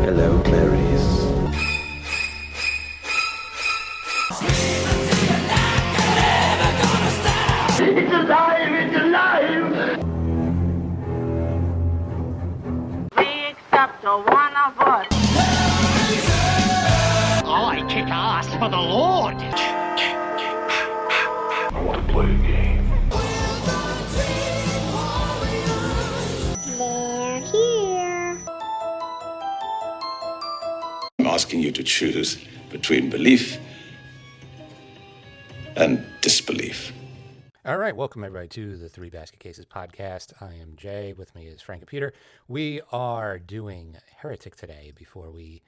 Hello, Clarice. It's alive! It's alive! We accept one of us. I kick ass for the Lord. I want to play a game. They're here. I'm asking you to choose between belief and disbelief. All right, welcome everybody to the Three Basket Cases podcast. I am Jay. With me is Frank and Peter. We are doing Heretic today. Before we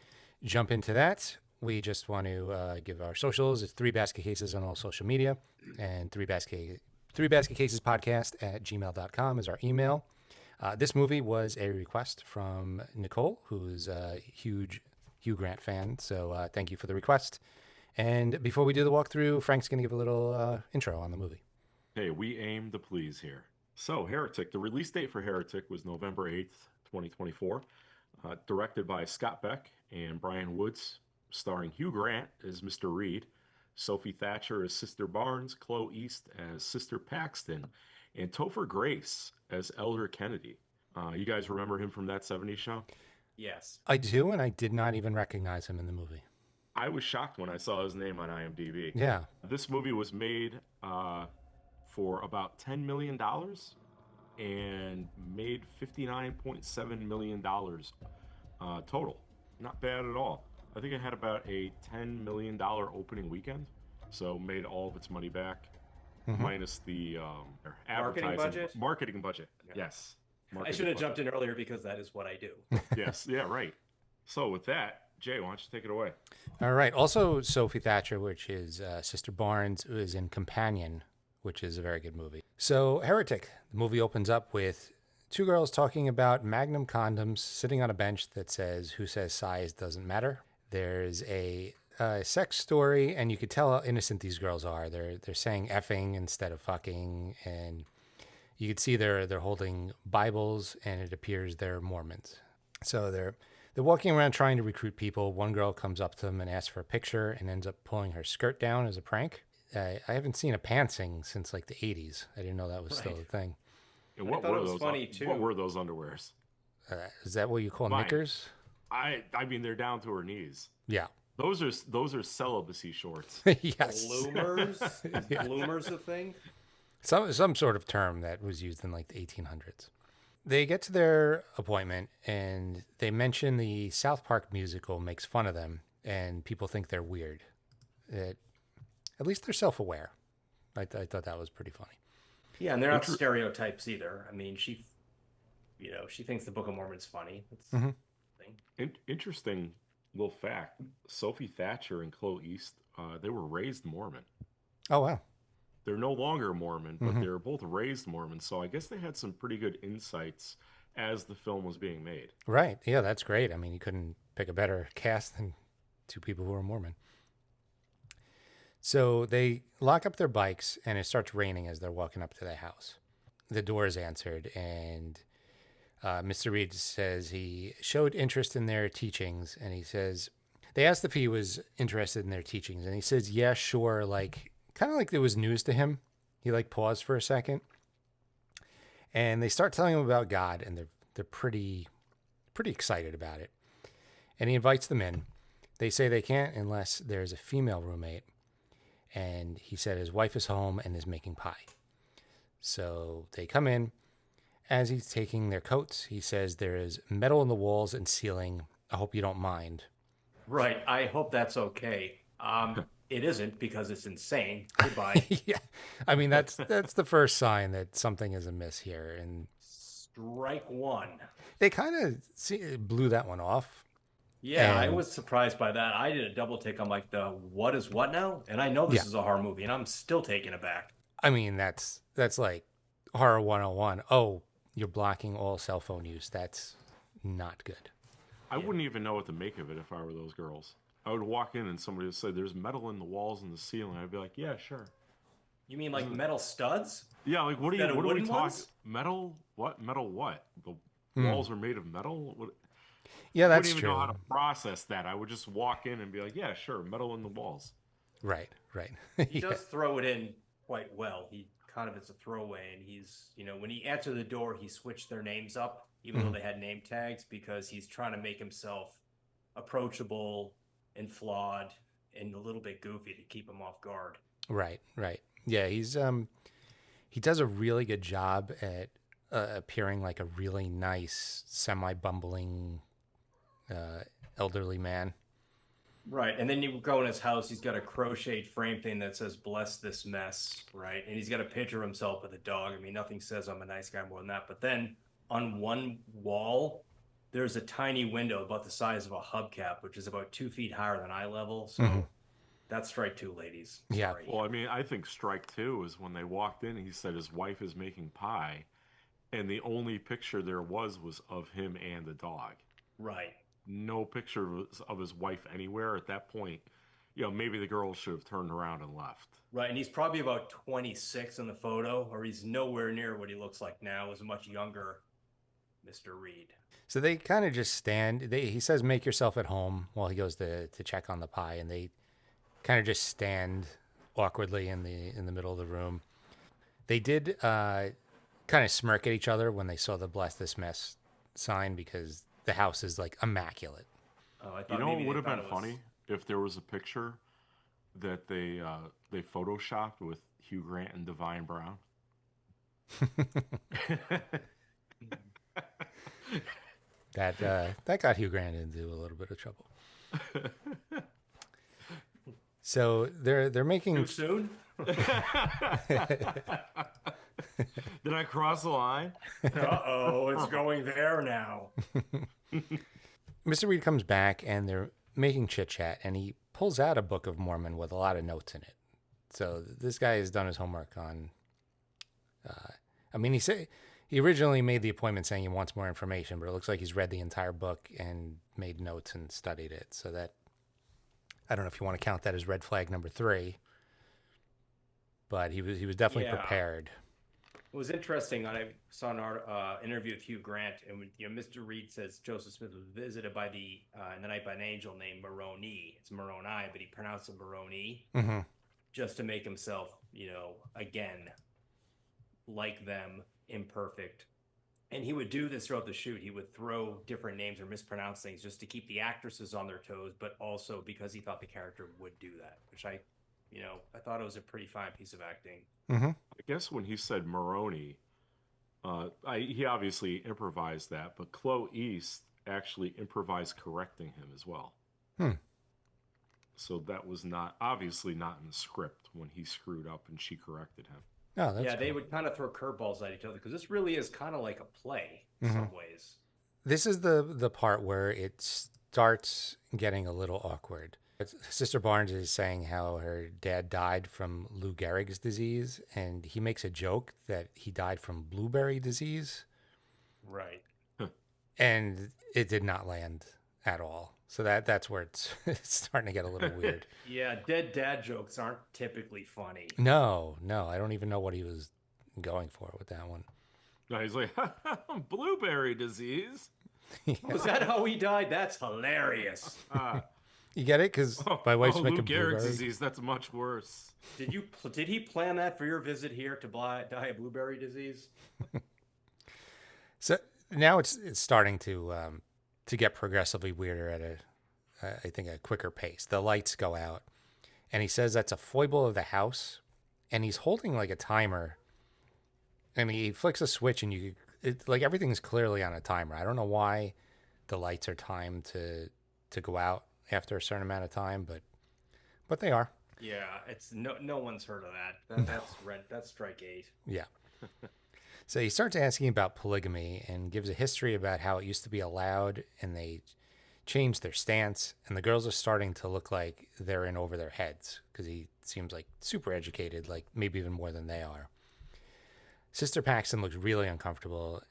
jump into that, we just want to give our socials. It's Three Basket Cases on all social media, and Three Basket Cases podcast at gmail.com is our email. This movie was a request from Nicole, who's a huge Hugh Grant fan. So thank you for the request. And before we do the walkthrough, Frank's going to give a little intro on the movie. Hey, we aim to please here. So, Heretic, the release date for Heretic was November 8th, 2024. Directed by Scott Beck and Brian Woods, starring Hugh Grant as Mr. Reed, Sophie Thatcher as Sister Barnes, Chloe East as Sister Paxton, and Topher Grace as Elder Kennedy. You guys remember him from That 70s Show? Yes. I do, and I did not even recognize him in the movie. I was shocked when I saw his name on IMDb. Yeah. This movie was made for about $10 million and made $59.7 million total. Not bad at all. I think it had about a $10 million opening weekend, so made all of its money back, minus the marketing budget. Yeah. Yes. I should have jumped in earlier because that is what I do. Yes. Yeah, right. So with that, Jay, why don't you take it away? All right. Also, Sophie Thatcher, which is Sister Barnes, who is in Companion, which is a very good movie. So, Heretic, the movie opens up with two girls talking about Magnum condoms sitting on a bench that says, "Who says size doesn't matter?" There's a sex story, and you could tell how innocent these girls are. They're saying effing instead of fucking, and you could see they're holding Bibles, and it appears they're Mormons. So they're walking around trying to recruit people. One girl comes up to them and asks for a picture and ends up pulling her skirt down as a prank. I haven't seen a pantsing since like the 80s. I didn't know that was still a thing. And what were those? Funny too. What were those underwears? Is that what you call knickers? I mean, they're down to her knees. Yeah. Those are celibacy shorts. Yes. Bloomers? Bloomers a thing? Some sort of term that was used in like the 1800s. They get to their appointment and they mention the South Park musical makes fun of them and people think they're weird. At least they're self-aware. I thought that was pretty funny. Yeah, and they're not stereotypes either. I mean, she thinks the Book of Mormon's funny. Interesting little fact. Sophie Thatcher and Chloe East, they were raised Mormon. Oh, wow. They're no longer Mormon, but they were both raised Mormon. So I guess they had some pretty good insights as the film was being made. Right. Yeah, that's great. I mean, you couldn't pick a better cast than two people who are Mormon. So they lock up their bikes, and it starts raining as they're walking up to the house. The door is answered, and Mr. Reed says he showed interest in their teachings, and he says, they asked if he was interested in their teachings, and he says, yeah, sure, kind of like it was news to him. He paused for a second, and they start telling him about God, and they're pretty excited about it. And he invites them in. They say they can't unless there's a female roommate. And he said his wife is home and is making pie. So they come in. As he's taking their coats, he says there is metal in the walls and ceiling. I hope you don't mind. Right. I hope that's okay. It isn't because it's insane. Goodbye. Yeah. I mean, that's the first sign that something is amiss here. And strike one. They kind of blew that one off. Yeah, I was surprised by that. I did a double take. I'm like, what is what now? And I know this is a horror movie, and I'm still taken aback. I mean, that's like horror 101. Oh, you're blocking all cell phone use. That's not good. I wouldn't even know what to make of it if I were those girls. I would walk in and somebody would say, there's metal in the walls and the ceiling. I'd be like, yeah, sure. You mean like metal studs? Yeah, like what are we talking? Ones? Metal? What? Metal what? The walls are made of metal? What? Yeah, I that's wouldn't even know true. how to process that. I would just walk in and be like, yeah, sure, metal in the walls. Right. He does throw it in quite well. He kind of is a throwaway, and he's, when he answered the door, he switched their names up, even though they had name tags, because he's trying to make himself approachable and flawed and a little bit goofy to keep him off guard. Right. Yeah, he does a really good job at appearing like a really nice, semi-bumbling elderly man. Right. And then you go in his house, he's got a crocheted frame thing that says, "Bless this mess," right? And he's got a picture of himself with a dog. I mean, nothing says I'm a nice guy more than that. But then on one wall, there's a tiny window about the size of a hubcap, which is about 2 feet higher than eye level. So that's strike two, ladies. Yeah. Sorry. Well, I mean, I think strike two is when they walked in, he said his wife is making pie, and the only picture there was of him and the dog. Right. No picture of his wife anywhere at that point. Maybe the girl should have turned around and left. Right. And he's probably about 26 in the photo, or he's nowhere near what he looks like now. As a much younger Mr. Reed. So they kind of just stand. He says, "Make yourself at home," while he goes to check on the pie, and they kind of just stand awkwardly in the middle of the room. They did kind of smirk at each other when they saw the "Bless This Mess" sign, because the house is like immaculate. Oh, I thought It would have been funny if there was a picture that they photoshopped with Hugh Grant and Divine Brown. That got Hugh Grant into a little bit of trouble. So they're making Too soon? Did I cross the line? Uh-oh, it's going there now. Mr. Reed comes back and they're making chit chat, and he pulls out a Book of Mormon with a lot of notes in it. So this guy has done his homework on. He originally made the appointment saying he wants more information, but it looks like he's read the entire book and made notes and studied it. So that, I don't know if you want to count that as red flag number 3, but he was definitely prepared. It was interesting. I saw an interview with Hugh Grant, and Mr. Reed says Joseph Smith was visited by in the night by an angel named Moroni. It's Moroni, but he pronounced it Moroni, just to make himself, again, like them, imperfect. And he would do this throughout the shoot. He would throw different names or mispronounce things just to keep the actresses on their toes, but also because he thought the character would do that, which I thought it was a pretty fine piece of acting. I guess when he said Moroni, he obviously improvised that, but Chloe East actually improvised correcting him as well. So that was obviously not in the script when he screwed up and she corrected him. Oh, that's yeah, cool. They would kind of throw curveballs at each other, because this really is kind of like a play in some ways. This is the part where it starts getting a little awkward. Sister Barnes is saying how her dad died from Lou Gehrig's disease, and he makes a joke that he died from blueberry disease. Right. And it did not land at all. So that's where it's starting to get a little weird. Yeah, dead dad jokes aren't typically funny. No, I don't even know what he was going for with that one. No, he's like, blueberry disease. Yeah. Was that how he died? That's hilarious. You get it? Because my wife's making Lou Gehrig's blueberry disease. That's much worse. Did he plan that for your visit here to die of blueberry disease? So now it's starting to get progressively weirder at I think a quicker pace. The lights go out, and he says that's a foible of the house, and he's holding like a timer, and he flicks a switch, and like everything's clearly on a timer. I don't know why the lights are timed to go out after a certain amount of time, but they are. Yeah, it's no one's heard of that. That's strike 8. Yeah. So he starts asking about polygamy and gives a history about how it used to be allowed, and they changed their stance, and the girls are starting to look like they're in over their heads because he seems like super educated, like maybe even more than they are. Sister Paxton looks really uncomfortable.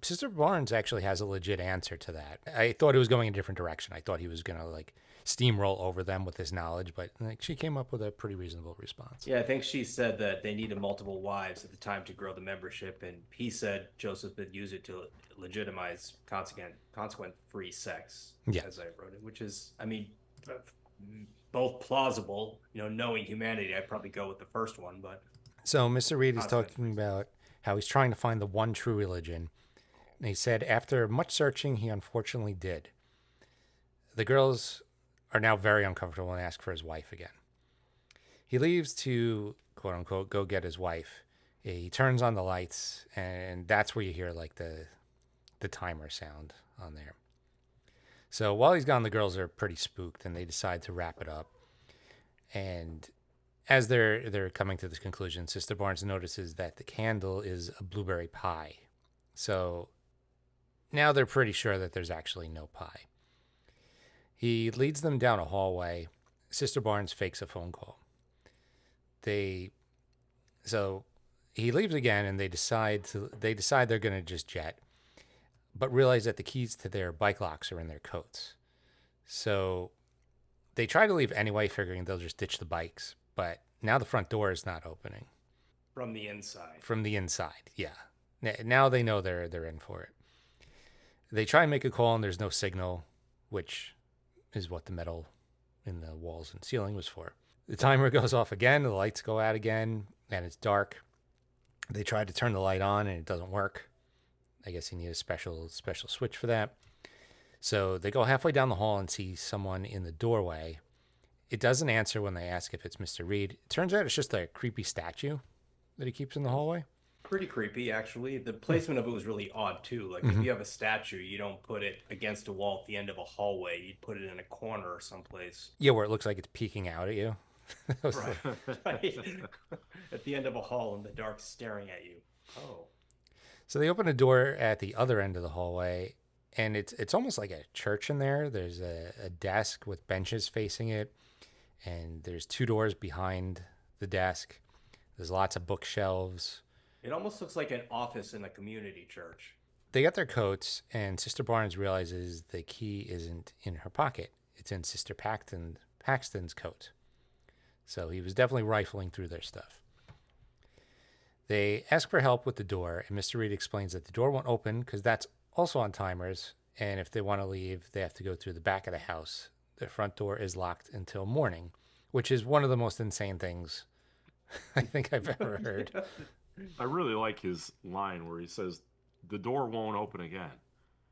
Sister Barnes actually has a legit answer to that. I thought it was going a different direction. I thought he was going to like steamroll over them with his knowledge, but like she came up with a pretty reasonable response. Yeah, I think she said that they needed multiple wives at the time to grow the membership, and he said Joseph would use it to legitimize consequent-free sex, Yeah. as I wrote it, which is, I mean, both plausible. Knowing humanity, I'd probably go with the first one, but So Mr. Reed is talking about how he's trying to find the one true religion. And he said after much searching, he unfortunately did. The girls are now very uncomfortable and ask for his wife again. He leaves to, quote unquote, go get his wife. He turns on the lights, and that's where you hear like the timer sound on there. So while he's gone, the girls are pretty spooked, and they decide to wrap it up. And as they're coming to this conclusion, Sister Barnes notices that the candle is a blueberry pie. So now they're pretty sure that there's actually no pie. He leads them down a hallway. Sister Barnes fakes a phone call. So he leaves again, and they decide they're going to just jet, but realize that the keys to their bike locks are in their coats. So they try to leave anyway, figuring they'll just ditch the bikes. But now the front door is not opening. from the inside. From the inside, yeah. Now they know they're in for it. They try and make a call, and there's no signal, which is what the metal in the walls and ceiling was for. The timer goes off again, the lights go out again, and it's dark. They try to turn the light on, and it doesn't work. I guess you need a special switch for that. So they go halfway down the hall and see someone in the doorway. It doesn't answer when they ask if it's Mr. Reed. It turns out it's just a creepy statue that he keeps in the hallway. Pretty creepy, actually. The placement of it was really odd, too. Like, if you have a statue, you don't put it against a wall at the end of a hallway. You'd put it in a corner or someplace. Yeah, where it looks like it's peeking out at you. Right. Right. At the end of a hall in the dark, staring at you. Oh. So they open a door at the other end of the hallway, and it's almost like a church in there. There's a desk with benches facing it, and there's two doors behind the desk. There's lots of bookshelves. It almost looks like an office in a community church. They get their coats, and Sister Barnes realizes the key isn't in her pocket. It's in Sister Paxton's coat. So he was definitely rifling through their stuff. They ask for help with the door, and Mr. Reed explains that the door won't open because that's also on timers, and if they want to leave, they have to go through the back of the house. The front door is locked until morning, which is one of the most insane things I think I've ever heard. I really like his line where he says, the door won't open again.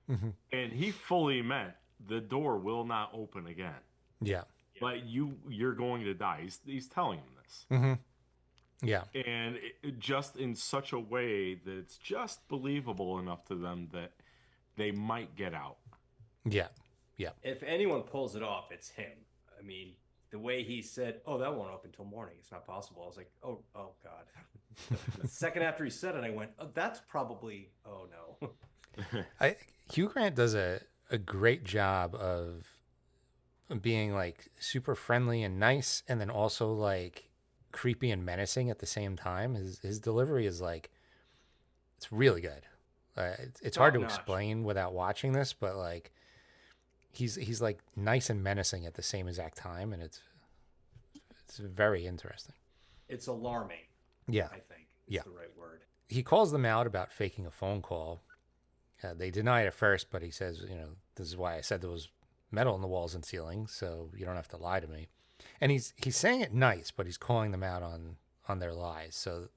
Mm-hmm. And he fully meant the door will not open again. Yeah. Like you're going to die. He's telling him this. Mm-hmm. Yeah. And it just in such a way that it's just believable enough to them that they might get out. Yeah. Yeah. If anyone pulls it off, it's him. I mean, the way he said, "Oh, that won't open till morning. It's not possible." I was like, "Oh God." The second after he said it, I went, "Oh, that's probably. Oh no." Hugh Grant does a great job of being like super friendly and nice, and then also like creepy and menacing at the same time. His delivery is like, it's really good. It's hard to Top-notch. explain without watching this, but like he's like nice and menacing at the same exact time, and it's very interesting. It's alarming. Yeah. I think is Yeah. the right word. He calls them out about faking a phone call. They deny it at first, but he says, this is why I said there was metal in the walls and ceilings, so you don't have to lie to me. And he's saying it nice, but he's calling them out on their lies. So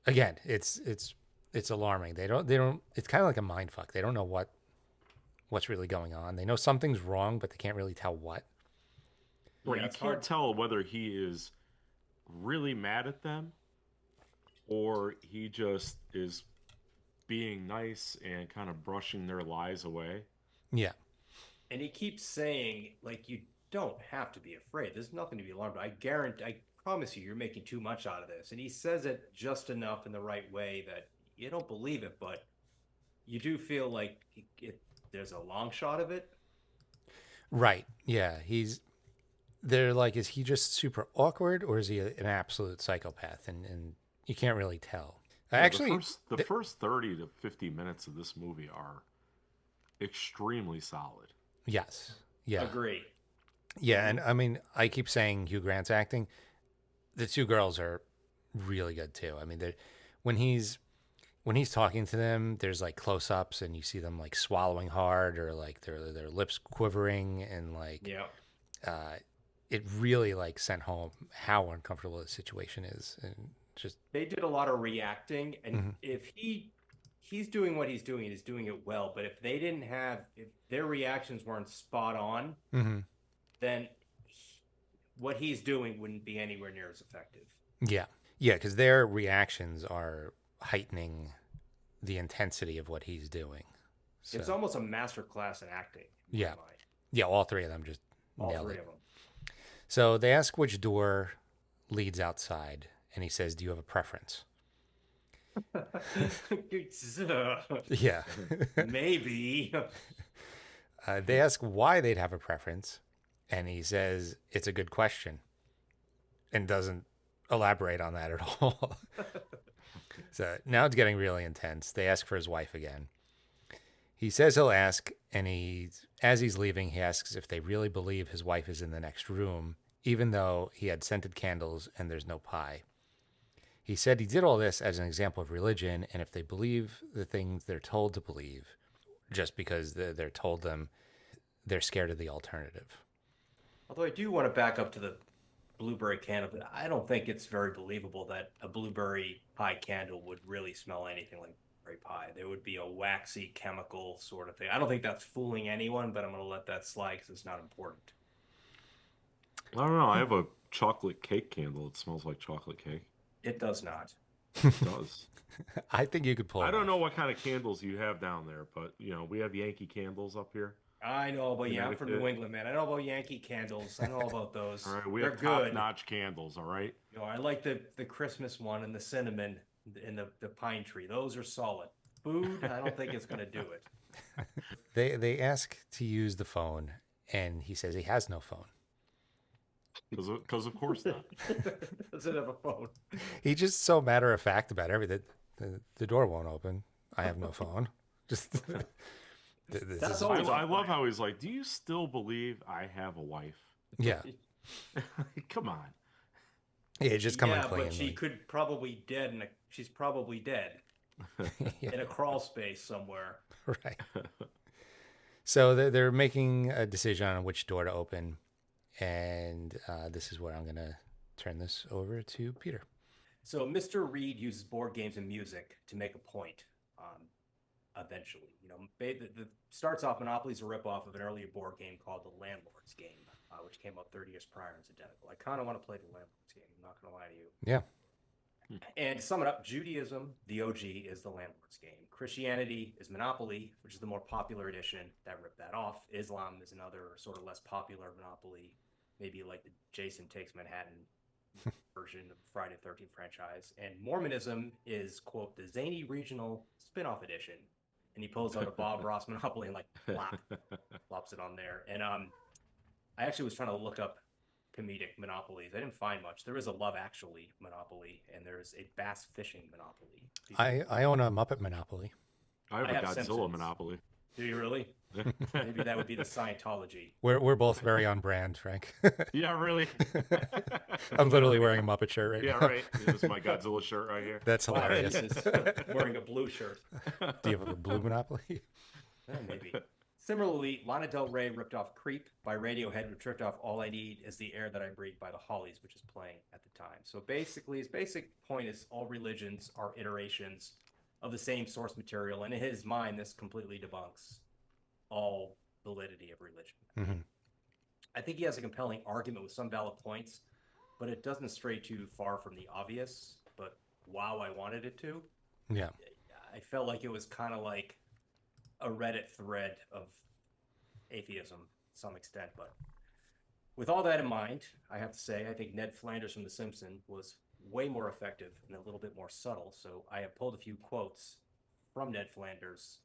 again, it's alarming. They don't. It's kind of like a mind fuck. They don't know what's really going on. They know something's wrong, but they can't really tell what. Right, Yeah, you it's can't hard. tell whether he is really mad at them or he just is being nice and kind of brushing their lies away. Yeah. And he keeps saying, like, you don't have to be afraid. There's nothing to be alarmed about. I promise you're making too much out of this. And he says it just enough in the right way that you don't believe it, but you do feel like there's a long shot of it. Right. Yeah. They're like, is he just super awkward or is he an absolute psychopath? And you can't really tell. Actually, the first 30 to 50 minutes of this movie are extremely solid. yes. Yeah. Agree. Yeah, and I mean, I keep saying Hugh Grant's acting. The two girls are really good too. I mean, when he's when he's talking to them, there's like close-ups, and you see them like swallowing hard, or like their lips quivering, and like Yeah. it really like sent home how uncomfortable the situation is, and just They did a lot of reacting, and Mhm. if he's doing what he's doing it well. But if their reactions weren't spot on, Mhm. then what he's doing wouldn't be anywhere near as effective. Yeah, yeah, because their reactions are heightening the intensity of what he's doing. So It's almost a master class in acting. In yeah, my mind. yeah, all three of them just All nailed three it. of them. So they ask which door leads outside, and he says, "Do you have a preference?" Yeah. Maybe. They ask why they'd have a preference, and he says it's a good question, and doesn't elaborate on that at all. So now it's getting really intense. They ask for his wife again. He says he'll ask, and as he's leaving, he asks if they really believe his wife is in the next room, even though he had scented candles and there's no pie. He said he did all this as an example of religion, and if they believe the things they're told to believe, just because they're told them, they're scared of the alternative. Although I do want to back up to the blueberry candle, but I don't think it's very believable that a blueberry pie candle would really smell anything like blueberry pie. There would be a waxy chemical sort of thing. I don't think that's fooling anyone, but I'm going to let that slide because it's not important. I don't know. I have a chocolate cake candle. It smells like chocolate cake. It does not. It does. I think you could pull I it don't off. know what kind of candles you have down there, but we have Yankee candles up here. I know about I'm from Connecticut. New England, man. I know about Yankee candles. I know about those. All right, we They're have good. top-notch candles. All right. I like the Christmas one and the cinnamon and the pine tree. Those are solid. Food, I don't think it's going to do it. They ask to use the phone, and he says he has no phone. Because of course not. Doesn't have a phone. He's just so matter of fact about everything. The door won't open. I have no phone. Just That's I, always I love how he's like, "Do you still believe I have a wife?" yeah. Come on. Yeah, just coming clean. But she could probably dead she's probably dead in a crawl space somewhere. Right. So they're making a decision on which door to open, and this is where I'm going to turn this over to Peter. So Mr. Reed uses board games and music to make a point. Eventually, the starts off Monopoly's a ripoff of an earlier board game called the Landlord's Game, which came out 30 years prior and is identical. I kind of want to play the Landlord's Game. I'm not going to lie to you. Yeah. And to sum it up, Judaism, the OG, is the Landlord's Game. Christianity is Monopoly, which is the more popular edition that ripped that off. Islam is another sort of less popular Monopoly, maybe like the Jason Takes Manhattan version of Friday the 13th franchise. And Mormonism is, quote, the zany regional spin-off edition. And he pulls out a Bob Ross Monopoly and like plops it on there. And I actually was trying to look up comedic monopolies. I didn't find much. There is a Love Actually Monopoly, and there's a bass fishing Monopoly. I own a Muppet Monopoly. I have a Godzilla Simpsons. Monopoly. Do you really? Maybe that would be the Scientology. We're both very on brand, Frank. Yeah, really. I'm literally wearing a Muppet shirt right Yeah, now. right. This is my Godzilla shirt right here. That's Wow, hilarious. Jesus. Wearing a blue shirt. Do you have a blue Monopoly? Maybe. Similarly, Lana Del Rey ripped off Creep by Radiohead, which ripped off All I Need Is the Air That I Breathe by the Hollies, which is playing at the time. So basically, his basic point is all religions are iterations of the same source material. And in his mind, this completely debunks all validity of religion. Mm-hmm. I think he has a compelling argument with some valid points, but it doesn't stray too far from the obvious. But wow, I wanted it to. Yeah. I felt like it was kind of like a Reddit thread of atheism to some extent. But with all that in mind, I have to say, I think Ned Flanders from The Simpsons was way more effective and a little bit more subtle. So I have pulled a few quotes from Ned Flanders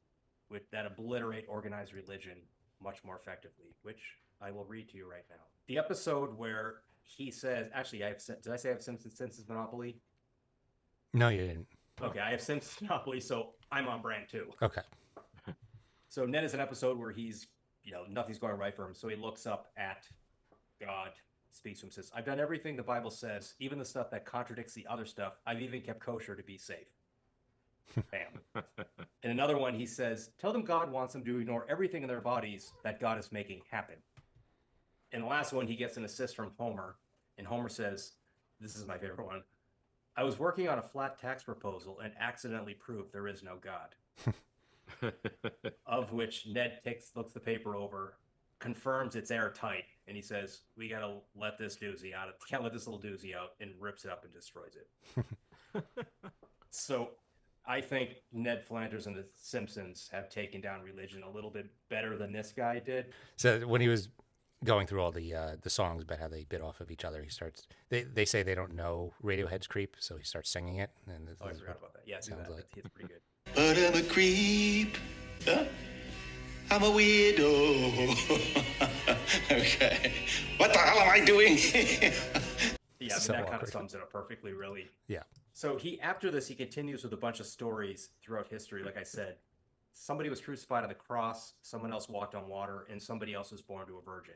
that obliterate organized religion much more effectively, which I will read to you right now. The episode where he says, actually, did I say I have Simpsons Monopoly? No, you didn't. Okay, I have Simpsons Monopoly, so I'm on brand too. Okay. So Ned is an episode where he's, nothing's going right for him. So he looks up at God, speaks to him, says, I've done everything the Bible says, even the stuff that contradicts the other stuff. I've even kept kosher to be safe. Bam. In another one, he says, tell them God wants them to ignore everything in their bodies that God is making happen. In the last one, he gets an assist from Homer, and Homer says, this is my favorite one, I was working on a flat tax proposal and accidentally proved there is no God. Of which Ned looks the paper over, confirms it's airtight, and he says, we gotta let this doozy out. Can't let this little doozy out, and rips it up and destroys it. So I think Ned Flanders and the Simpsons have taken down religion a little bit better than this guy did. So when he was going through all the songs about how they bit off of each other, he starts. They say they don't know Radiohead's "Creep," so he starts singing it. And I forgot about that. Yeah, do that. Like. It's pretty good. But I'm a creep. Huh? I'm a weirdo. Okay. What the hell am I doing? Yeah, so that kind of sums it up perfectly, really. Yeah. So after this, he continues with a bunch of stories throughout history. Like I said, somebody was crucified on the cross, someone else walked on water, and somebody else was born to a virgin.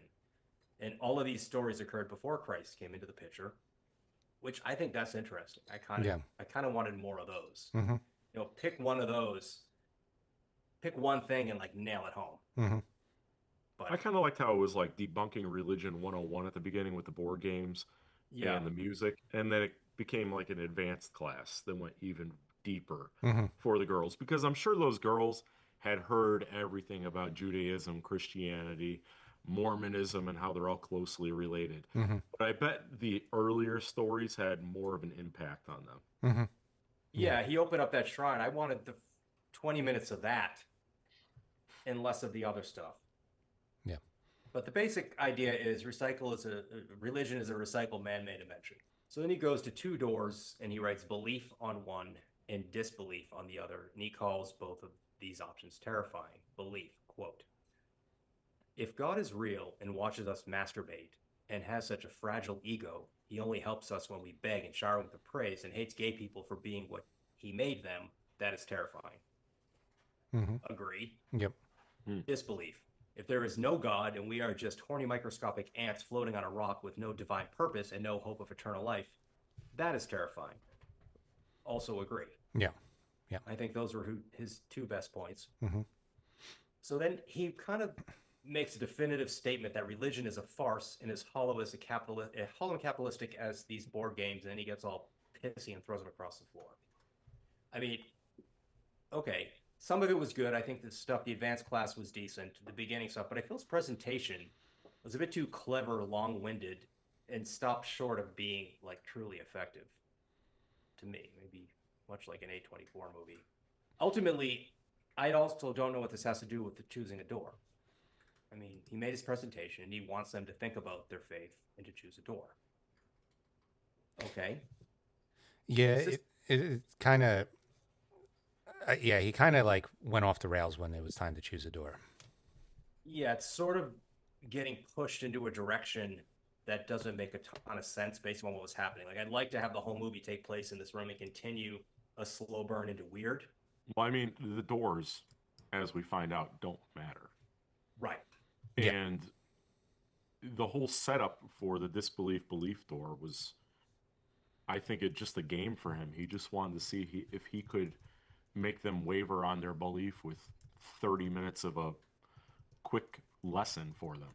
And all of these stories occurred before Christ came into the picture, which I think that's interesting. I kind of wanted more of those. Mm-hmm. Pick one of those, pick one thing and nail it home. Mm-hmm. But I kind of liked how it was like debunking religion 101 at the beginning with the board games and the music. And then it became like an advanced class that went even deeper for the girls, because I'm sure those girls had heard everything about Judaism, Christianity, Mormonism, and how they're all closely related. But I bet the earlier stories had more of an impact on them. Yeah, he opened up that shrine. I wanted the 20 minutes of that and less of the other stuff. Yeah. But the basic idea is religion is a recycled man-made invention. So then he goes to two doors and he writes belief on one and disbelief on the other. And he calls both of these options terrifying. Belief, quote, if God is real and watches us masturbate and has such a fragile ego, he only helps us when we beg and shower with the praise and hates gay people for being what he made them, that is terrifying. Agree? Yep. Disbelief. If there is no God and we are just horny microscopic ants floating on a rock with no divine purpose and no hope of eternal life, that is terrifying. Also agree. Yeah. Yeah. I think those were his two best points. So then he kind of makes a definitive statement that religion is a farce and as hollow and capitalistic as these board games, and then he gets all pissy and throws them across the floor. I mean, okay, some of it was good. I think the advanced class was decent, the beginning stuff, but I feel his presentation was a bit too clever, long-winded, and stopped short of being truly effective to me. Maybe much like an A24 movie. Ultimately, I also don't know what this has to do with choosing a door. I mean, he made his presentation and he wants them to think about their faith and to choose a door. Okay. Yeah, it kind of, he kind of went off the rails when it was time to choose a door. Yeah, it's sort of getting pushed into a direction that doesn't make a ton of sense based on what was happening. I'd like to have the whole movie take place in this room and continue a slow burn into weird. Well, I mean, the doors, as we find out, don't matter. Right. And the whole setup for the disbelief belief door was, I think, just a game for him. He just wanted to see if he could make them waver on their belief with 30 minutes of a quick lesson for them.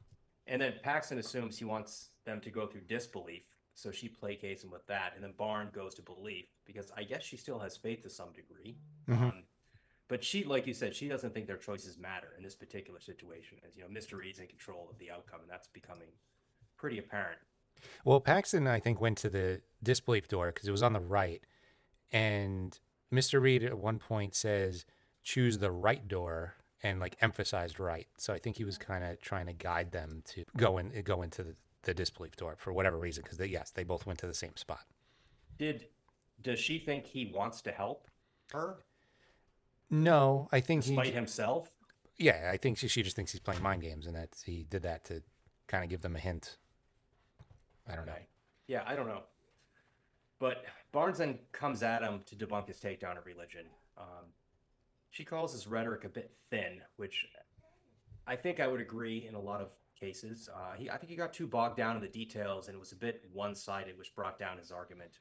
And then Paxton assumes he wants them to go through disbelief, so she placates him with that. And then Barn goes to belief because I guess she still has faith to some degree. But she, like you said, she doesn't think their choices matter in this particular situation. As Mr. Reed's in control of the outcome, and that's becoming pretty apparent. Well, Paxton, I think, went to the disbelief door because it was on the right. And Mr. Reed at one point says, choose the right door, and emphasized right. So I think he was kind of trying to guide them to go into the disbelief door for whatever reason, because they both went to the same spot. Does she think he wants to help her? No, I think despite himself. Yeah, I think she just thinks he's playing mind games, and that he did that to kind of give them a hint. I don't know. Yeah, I don't know. But Barnes then comes at him to debunk his takedown of religion. She calls his rhetoric a bit thin, which I think I would agree in a lot of cases. I think he got too bogged down in the details, and it was a bit one-sided, which brought down his argument.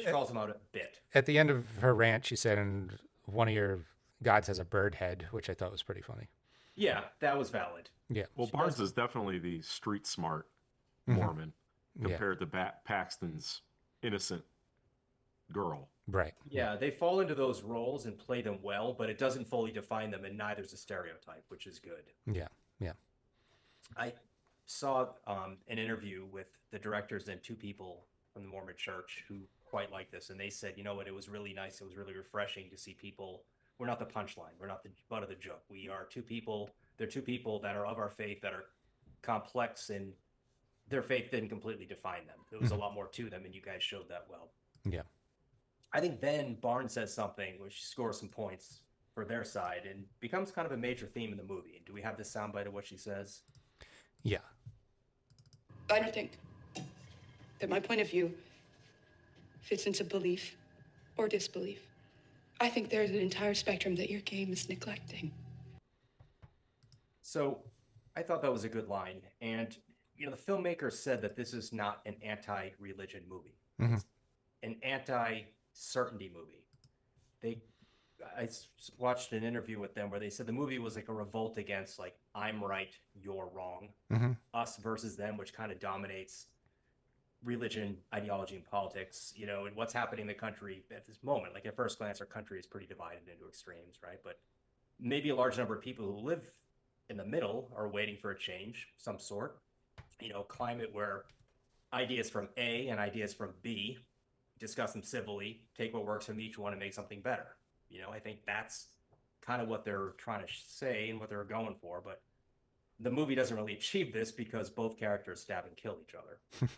She calls him out a bit. At the end of her rant, she said, "And one of your gods has a bird head," which I thought was pretty funny. Yeah, that was valid. Yeah. Well, Barnes is definitely the street smart Mormon compared to Paxton's innocent girl. Right. Yeah, they fall into those roles and play them well, but it doesn't fully define them, and neither's a stereotype, which is good. Yeah. Yeah. I saw an interview with the directors and two people from the Mormon Church who quite like this, and they said, you know what, it was really nice. It was really refreshing to see people. We're not the punchline. We're not the butt of the joke. We are two people. They're two people that are of our faith, that are complex, and their faith didn't completely define them. There was a lot more to them, and you guys showed that well. Yeah. I think then Barnes says something which scores some points for their side and becomes kind of a major theme in the movie. Do we have this soundbite of what she says? Yeah. I don't think that my point of view fits into belief or disbelief. I think there's an entire spectrum that your game is neglecting. So I thought that was a good line. And, you know, the filmmaker said that this is not an anti-religion movie. It's an anti-certainty movie. I watched an interview with them where they said the movie was like a revolt against, like, I'm right, you're wrong, us versus them, which kind of dominates religion, ideology, and politics, you know, and what's happening in the country at this moment. Like, at first glance, our country is pretty divided into extremes, right? But maybe a large number of people who live in the middle are waiting for a change of some sort. You know, climate where ideas from A and ideas from B, discuss them civilly, take what works from each one and make something better. You know, I think that's kind of what they're trying to say and what they're going for. But the movie doesn't really achieve this because both characters stab and kill each other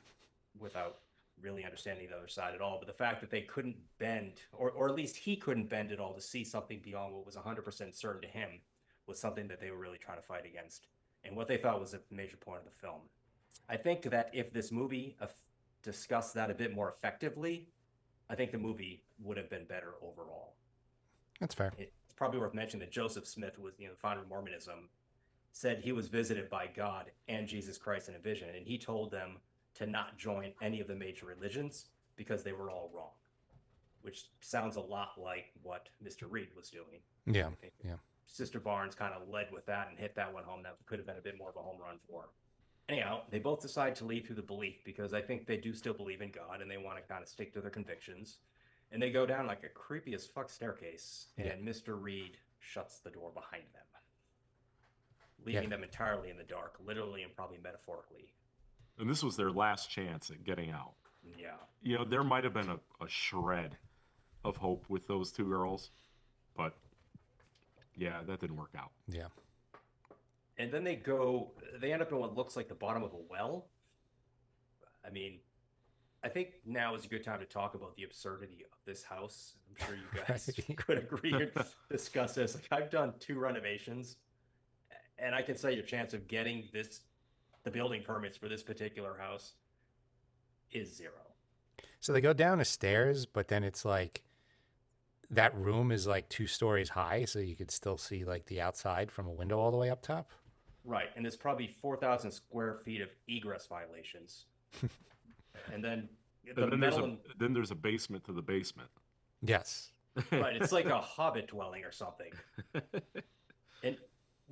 without really understanding the other side at all. But the fact that they couldn't bend, or at least he couldn't bend at all to see something beyond what was 100% certain to him, was something that they were really trying to fight against. And what they thought was a major point of the film. I think that if this movie discussed that a bit more effectively, I think the movie would have been better overall. That's fair. It's probably worth mentioning that Joseph Smith was, you know, the founder of Mormonism, said he was visited by God and Jesus Christ in a vision, and he told them to not join any of the major religions because they were all wrong, which sounds a lot like what Mr. Reed was doing. Yeah. Yeah. Sister Barnes kind of led with that and hit that one home. That could have been a bit more of a home run for her. Anyhow, they both decide to leave through the belief because I think they do still believe in God and they want to kind of stick to their convictions. And they go down like a creepy as fuck staircase, and Mr. Reed shuts the door behind them, leaving them entirely in the dark, literally and probably metaphorically. And this was their last chance at getting out. Yeah. You know, there might have been a shred of hope with those two girls, but yeah, that didn't work out. Yeah. And then they end up in what looks like the bottom of a well. I mean, I think now is a good time to talk about the absurdity of this house. I'm sure you guys could agree and discuss this. Like, I've done 2 renovations, and I can say your chance of getting the building permits for this particular house is 0. So they go down the stairs, but then it's like that room is like 2 stories high, so you could still see like the outside from a window all the way up top. Right, and there's probably 4,000 square feet of egress violations. And then there's a basement to the basement. Yes. Right, it's like a hobbit dwelling or something. And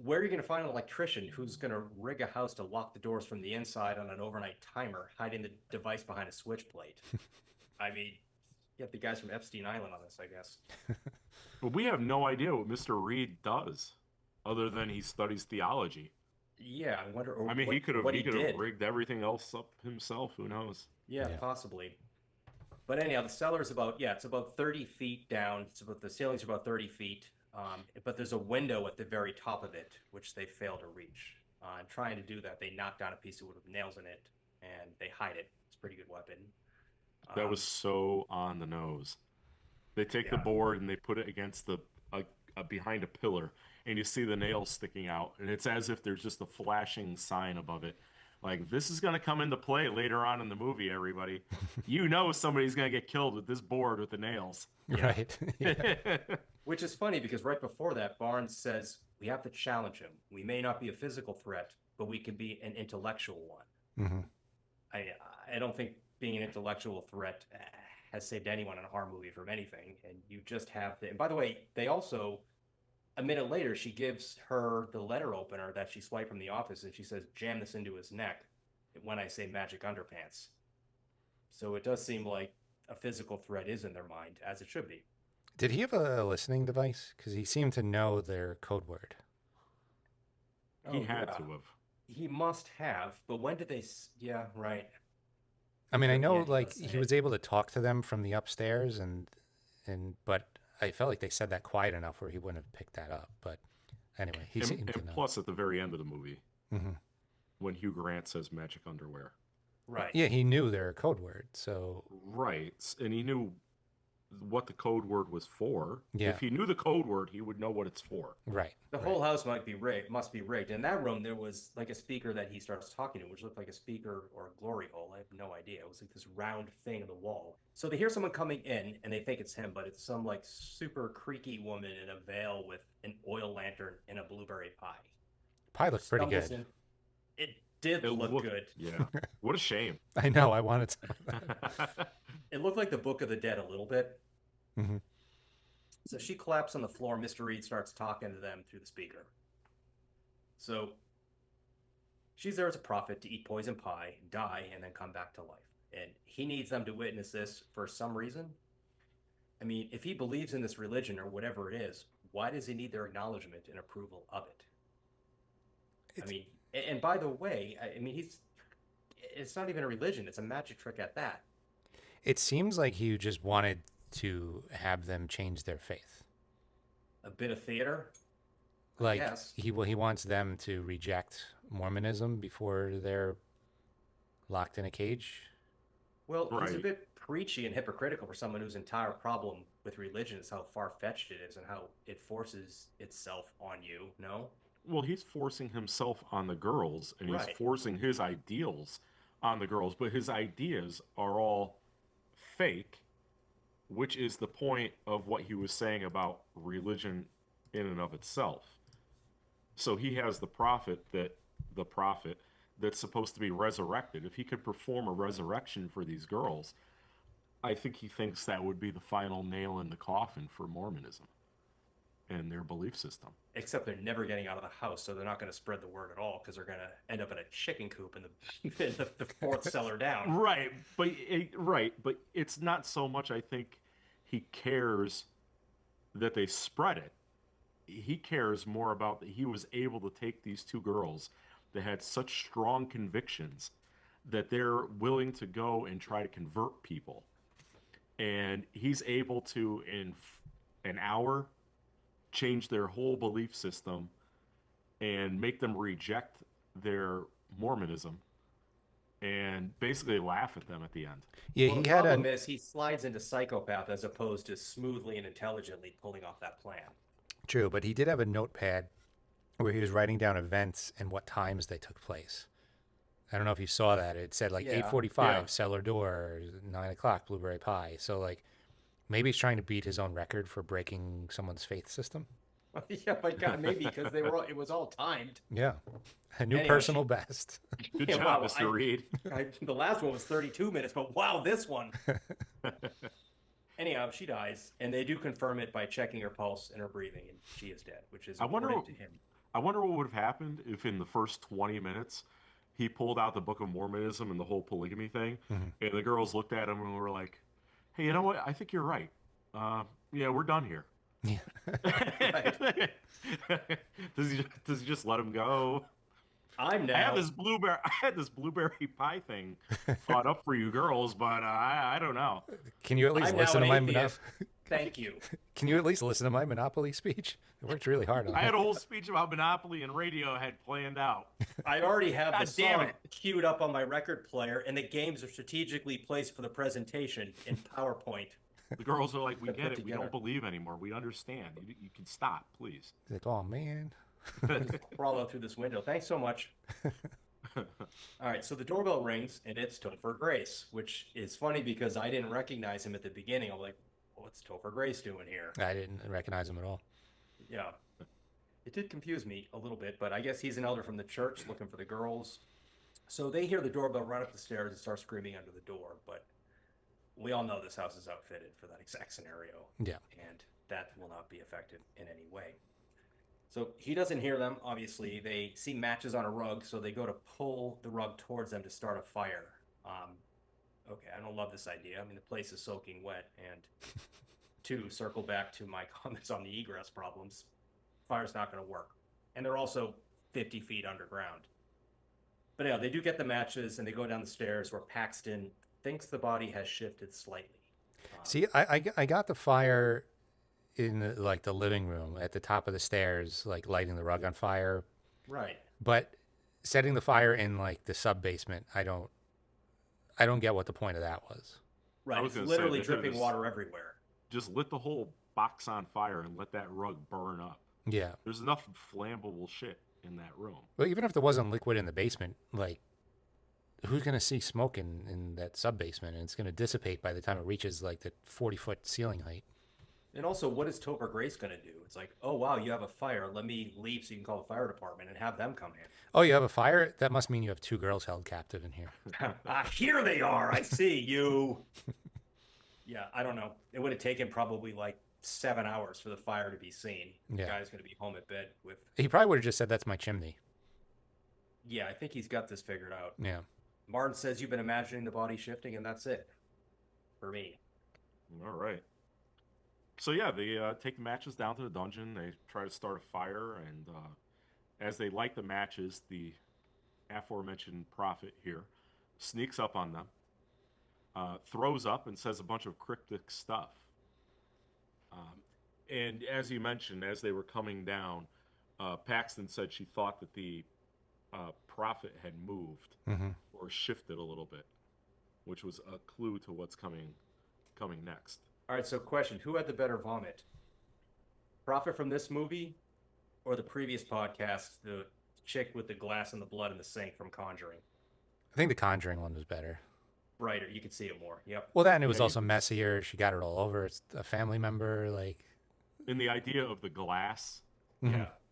where are you going to find an electrician who's going to rig a house to lock the doors from the inside on an overnight timer, hiding the device behind a switch plate? I mean, get the guys from Epstein Island on this, I guess. But we have no idea what Mr. Reed does, other than he studies theology. Yeah, I wonder. I mean, he could have rigged everything else up himself. Who knows? Yeah, possibly. But anyhow, the cellar is it's about 30 feet down. The ceiling's about 30 feet. But there's a window at the very top of it, which they fail to reach. And trying to do that, they knock down a piece of wood with nails in it, and they hide it. It's a pretty good weapon. That was so on the nose. They take the board and they put it against behind a pillar, and you see the nails sticking out, and it's as if there's just a flashing sign above it. Like, this is going to come into play later on in the movie, everybody. You know somebody's going to get killed with this board with the nails. Right. Yeah. Which is funny because right before that, Barnes says, we have to challenge him. We may not be a physical threat, but we can be an intellectual one. Mm-hmm. I don't think being an intellectual threat has saved anyone in a horror movie from anything. And you just have to. And by the way, they also, a minute later, she gives her the letter opener that she swiped from the office, and she says, jam this into his neck when I say magic underpants. So it does seem like a physical threat is in their mind, as it should be. Did he have a listening device? Because he seemed to know their code word. He had to have. He must have, but when did they? Yeah, right. I mean, I know, Yeah, like, he was able to talk to them from the upstairs, but I felt like they said that quiet enough where he wouldn't have picked that up. But anyway, he seemed to know. Plus, at the very end of the movie, Mm-hmm. when Hugh Grant says magic underwear. Right. Yeah, he knew their code word, so... Right, and he knew what the code word was for. Yeah. If he knew the code word, he would know what it's for. Right. The whole house must be rigged. In that room, there was like a speaker that he starts talking to, which looked like a speaker or a glory hole. I have no idea. It was like this round thing on the wall. So they hear someone coming in, and they think it's him, but it's some like super creaky woman in a veil with an oil lantern and a blueberry pie. Pie looked pretty Stumbles good. in. It did look good. Yeah. What a shame. I know. I wanted to. It looked like the Book of the Dead a little bit. Mm-hmm. So she collapsed on the floor. Mr. Reed starts talking to them through the speaker. So she's there as a prophet to eat poison pie, die, and then come back to life. And he needs them to witness this for some reason. I mean, if he believes in this religion or whatever it is, why does he need their acknowledgement and approval of it? I mean, and by the way, I mean, it's not even a religion. It's a magic trick at that. It seems like he just wanted to have them change their faith. A bit of theater? Like, yes. he wants them to reject Mormonism before they're locked in a cage. Well, Right. he's a bit preachy and hypocritical for someone whose entire problem with religion is how far-fetched it is and how it forces itself on you, no? Well, he's forcing himself on the girls, and he's Right. forcing his ideals on the girls, but his ideas are all fake, which is the point of what he was saying about religion in and of itself. So he has the prophet that's supposed to be resurrected. If he could perform a resurrection for these girls, I think he thinks that would be the final nail in the coffin for Mormonism and their belief system. Except they're never getting out of the house, so they're not going to spread the word at all because they're going to end up in a chicken coop in the fourth cellar down. Right, but it's not so much, I think, he cares that they spread it. He cares more about that he was able to take these two girls that had such strong convictions that they're willing to go and try to convert people. And he's able to, in an hour, change their whole belief system and make them reject their Mormonism and basically laugh at them at the end. Yeah, Well, he the had problem is he slides into psychopath as opposed to smoothly and intelligently pulling off that plan. True, but he did have a notepad where he was writing down events and what times they took place. I don't know if you saw that. It said like Yeah. 8:45, Yeah. cellar door, 9 o'clock, blueberry pie. So like maybe he's trying to beat his own record for breaking someone's faith system. Yeah, my God, maybe because it was all timed. Yeah. A new Anyhow, personal best. Good Yeah, job, wow, Mr. Reed. The last one was 32 minutes, but wow, this one. Anyhow, she dies, and they do confirm it by checking her pulse and her breathing, and she is dead, which is I wonder important to him. I wonder what would have happened if in the first 20 minutes he pulled out the Book of Mormonism and the whole polygamy thing, and the girls looked at him and were like, hey, you know what? I think you're right. Yeah, we're done here. Yeah. Does he just let him go? I had I this blueberry pie thing thought up for you girls, but I don't know. Can you at least I'm listen now to my an atheist. Monopoly? Thank you. Can you at least listen to my Monopoly speech? It worked really hard on I had that. a whole speech about Monopoly and Radiohead planned out. I already have the God damn song it. queued up on my record player, and the games are strategically placed for the presentation in PowerPoint. The girls are like, we Put get it. We together. don't believe anymore. We understand. You can stop, please. He's like, oh man. Crawl out through this window. Thanks so much. All right, so the doorbell rings, and it's Topher Grace, which is funny because I didn't recognize him at the beginning. I'm like, what's Topher Grace doing here? I didn't recognize him at all. Yeah. It did confuse me a little bit, but I guess he's an elder from the church looking for the girls. So they hear the doorbell run up the stairs and start screaming under the door, but we all know this house is outfitted for that exact scenario. Yeah. And that will not be effective in any way. So he doesn't hear them, obviously. They see matches on a rug, so they go to pull the rug towards them to start a fire. Okay, I don't love this idea. I mean, the place is soaking wet. And to circle back to my comments on the egress problems, fire's not going to work. And they're also 50 feet underground. But yeah, they do get the matches, and they go down the stairs where Paxton thinks the body has shifted slightly. See, I got the fire in the living room at the top of the stairs, like lighting the rug on fire. Right. But setting the fire in like the sub basement, I don't get what the point of that was. Right. It's literally dripping water everywhere. Just lit the whole box on fire and let that rug burn up. Yeah. There's enough flammable shit in that room. Well, even if there wasn't liquid in the basement, like, who's going to see smoke in that sub basement? And it's going to dissipate by the time it reaches like the 40-foot ceiling height. And also, what is Topher Grace going to do? It's like, oh, wow, you have a fire. Let me leave so you can call the fire department and have them come in. Oh, you have a fire? That must mean you have 2 girls held captive in here. Here they are. I see you. Yeah, I don't know. It would have taken probably like 7 hours for the fire to be seen. Yeah. The guy's going to be home at bed with... He probably would have just said, that's my chimney. Yeah, I think he's got this figured out. Yeah. Martin says you've been imagining the body shifting, and that's it. For me. All right. So yeah, they take the matches down to the dungeon. They try to start a fire, and as they light the matches, the aforementioned prophet here sneaks up on them, throws up, and says a bunch of cryptic stuff. And as you mentioned, as they were coming down, Paxton said she thought that the prophet had moved or shifted a little bit, which was a clue to what's coming next. All right, so question. Who had the better vomit? Prophet from this movie or the previous podcast, the chick with the glass and the blood in the sink from Conjuring? I think the Conjuring one was better. Brighter. You could see it more. Yep. Well, that and it was also messier. She got it all over. It's a family member, like... And the idea of the glass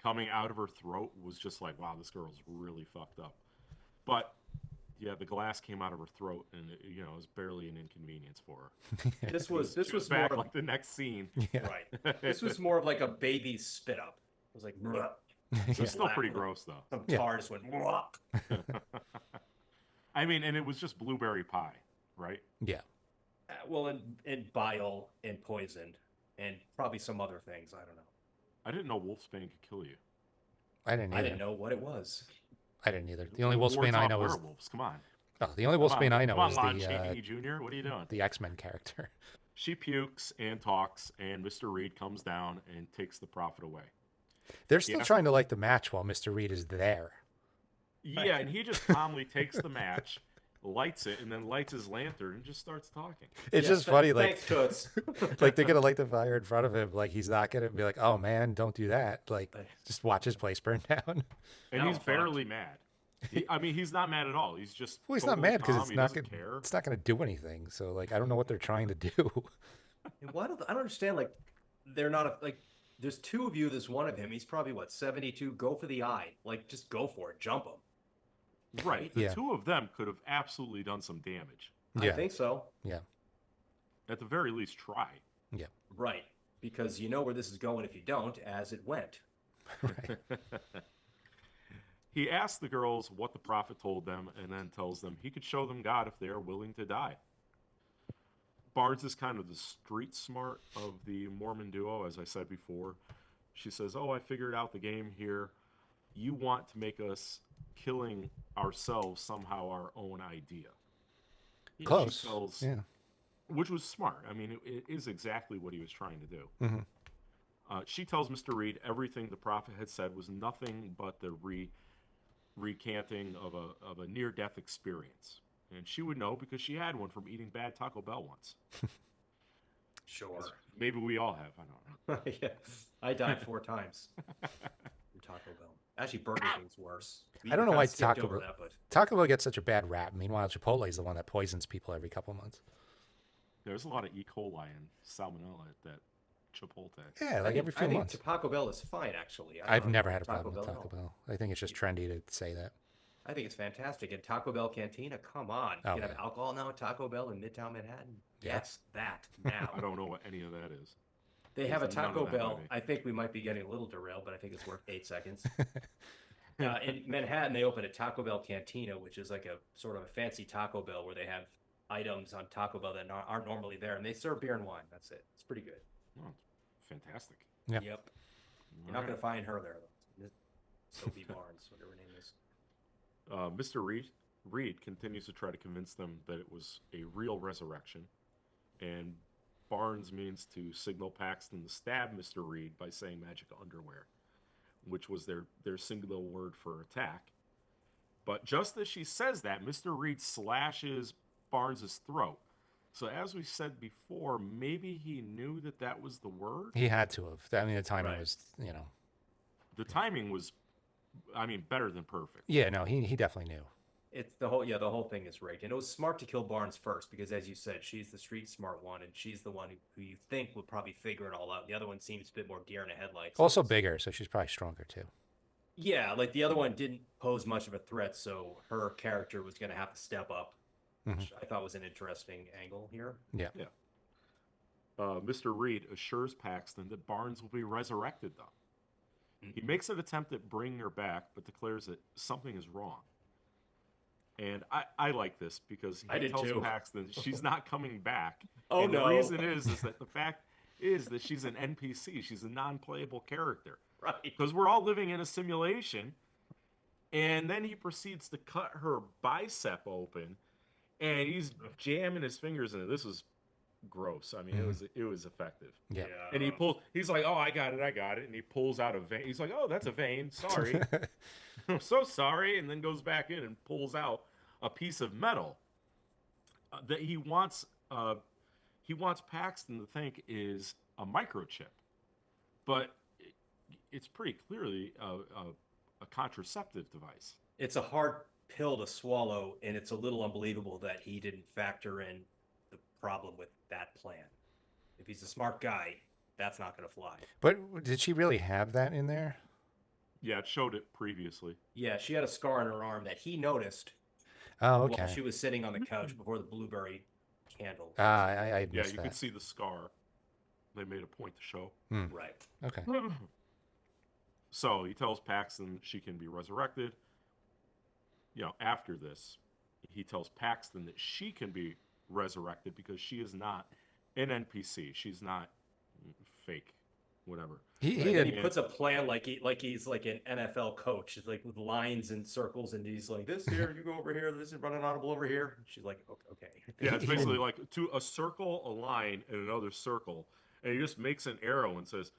coming out of her throat was just like, wow, this girl's really fucked up. But... yeah, the glass came out of her throat, and it was barely an inconvenience for her. This was back more like the next scene. Yeah. Right. This was more of like a baby's spit up. It was like, It's still pretty gross though. Some tar just went. I mean, and it was just blueberry pie, right? Yeah. Well, and bile and poisoned, and probably some other things. I don't know. I didn't know wolfsbane could kill you. I didn't either. I didn't know what it was. I didn't either. The only wolfsbane I know is werewolves. Come on. Oh, the only wolfsbane I know is Lon the Chaney Jr. What are you doing? The X-Men character. She pukes and talks, and Mr. Reed comes down and takes the prophet away. They're still trying to light the match while Mr. Reed is there. Yeah, and he just calmly takes the match, lights it, and then lights his lantern and just starts talking. It's just funny, like, Thanks, like they're gonna light the fire in front of him, like he's not gonna be like, "Oh man, don't do that!" Like, just watch his place burn down. And he's barely mad. He's not mad at all. He's just well, he's not mad because it's not gonna care. It's not gonna do anything. So, like, I don't know what they're trying to do. Why don't I don't understand? Like, they're not like. There's 2 of you. There's 1 of him. He's probably what 72. Go for the eye. Like, just go for it. Jump him. Right. The 2 of them could have absolutely done some damage. I think so. Yeah. At the very least, try. Yeah. Right. Because you know where this is going if you don't, as it went. Right. He asks the girls what the prophet told them and then tells them he could show them God if they are willing to die. Barnes is kind of the street smart of the Mormon duo, as I said before. She says, "Oh, I figured out the game here. You want to make us killing ourselves somehow our own idea." Close. Yeah. Which was smart. I mean, it is exactly what he was trying to do. Mm-hmm. She tells Mr. Reed everything the prophet had said was nothing but the recanting of a near-death experience. And she would know because she had one from eating bad Taco Bell once. Sure. Maybe we all have. I don't know. Yeah. I died 4 times from Taco Bell. Actually, Burger King's worse. I don't know why Taco Taco Bell that, but Taco Bell gets such a bad rap. Meanwhile, Chipotle is the one that poisons people every couple months. There's a lot of E. coli and salmonella at that Chipotle. Yeah, like every few I think months. Taco Bell is fine, actually. I've don't never know had a problem with at Taco all. Bell. I think it's just trendy to say that. I think it's fantastic. And Taco Bell Cantina, come on. Oh, You can have yeah. alcohol now at Taco Bell in Midtown Manhattan. Yeah. Yes, that now. I don't know what any of that is. They have a There's none Taco of that Bell. movie. I think we might be getting a little derailed, but I think it's worth 8 seconds. In Manhattan, they opened a Taco Bell Cantina, which is like a sort of a fancy Taco Bell where they have items on Taco Bell that aren't normally there, and they serve beer and wine. That's it. It's pretty good. Oh, fantastic. Yeah. Yep. You're not going to find her there, though. Sophie Barnes, whatever her name is. Mr. Reed continues to try to convince them that it was a real resurrection, and Barnes means to signal Paxton to stab Mr. Reed by saying magic underwear, which was their singular word for attack. But just as she says that, Mr. Reed slashes Barnes's throat. So as we said before, maybe he knew that was the word. He had to have. I mean, the timing Right. was, The timing was, better than perfect. Yeah, no, he definitely knew. It's the whole thing is rigged. And it was smart to kill Barnes first because, as you said, she's the street smart one, and she's the one who you think would probably figure it all out. The other one seems a bit more deer in the headlights. Also bigger, so she's probably stronger too. Yeah, like the other one didn't pose much of a threat, so her character was going to have to step up, which I thought was an interesting angle here. Yeah. Mr. Reed assures Paxton that Barnes will be resurrected, though. He makes an attempt at bringing her back, but declares that something is wrong. And I like this because I he did tells too. Paxton she's not coming back. Oh, and no. The reason is that the fact is that she's an NPC. She's a non-playable character. Right. Because we're all living in a simulation. And then he proceeds to cut her bicep open, and he's jamming his fingers in it. This was gross. I mean, it was effective. Yeah. And he's like, "Oh, I got it," and he pulls out a vein. He's like, "Oh, that's a vein. Sorry, I'm so sorry," and then goes back in and pulls out a piece of metal that he wants Paxton to think is a microchip, but it's pretty clearly a contraceptive device. It's a hard pill to swallow, and it's a little unbelievable that he didn't factor in the problem with that plan. If he's a smart guy, that's not going to fly. But did she really have that in there? Yeah, it showed it previously. Yeah, she had a scar on her arm that he noticed Oh, okay. while she was sitting on the couch before the blueberry candle. I Yeah, missed you that. could see the scar. They made a point to show. Right. Okay. So he tells Paxton she can be resurrected. After this, he tells Paxton that she can be resurrected because she is not an NPC. She's not fake, whatever. He puts a plan like he's like an NFL coach, like with lines and circles, and he's like, "This here, you go over here. This is running audible over here." She's like, "Okay." Yeah, it's basically like to a circle, a line, and another circle, and he just makes an arrow and says,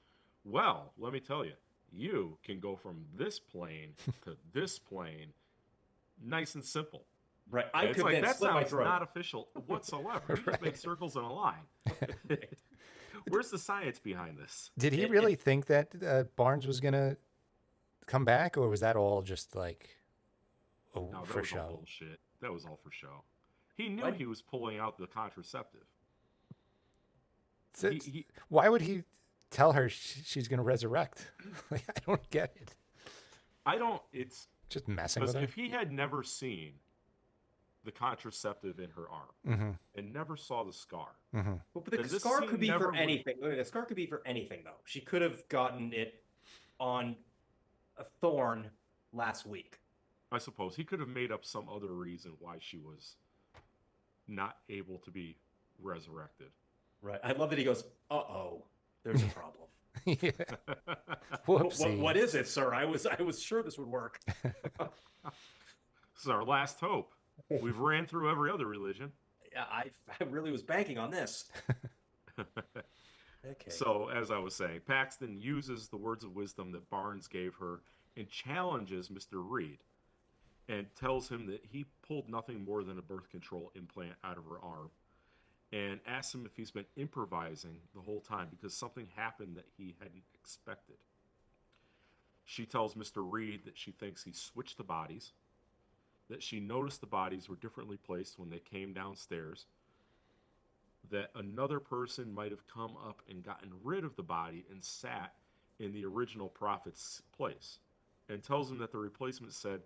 "Well, let me tell you, you can go from this plane to this plane, nice and simple." Right. And it's like that slit my sounds throat. not official whatsoever. You just make circles in a line. Where's the science behind this? Did he really think that Barnes was gonna come back, or was that all just like, No, that for was all show? bullshit. That was all for show. He knew he was pulling out the contraceptive. Why would he tell her she's gonna resurrect? Like, I don't get it. It's just messing with because her. if he had never seen the contraceptive in her arm and never saw the scar, Well, but the then this scar scene could be never for would- anything. The scar could be for anything, though. She could have gotten it on a thorn last week. I suppose he could have made up some other reason why she was not able to be resurrected. Right. I love that he goes, "Uh-oh, there's a problem." Yeah. Whoopsie. What is it, sir? I was sure this would work. This is our last hope. We've ran through every other religion. Yeah, I really was banking on this. Okay. So, as I was saying, Paxton uses the words of wisdom that Barnes gave her and challenges Mr. Reed and tells him that he pulled nothing more than a birth control implant out of her arm and asks him if he's been improvising the whole time because something happened that he hadn't expected. She tells Mr. Reed that she thinks he switched the bodies, that she noticed the bodies were differently placed when they came downstairs, that another person might have come up and gotten rid of the body and sat in the original prophet's place, and tells him that the replacement said,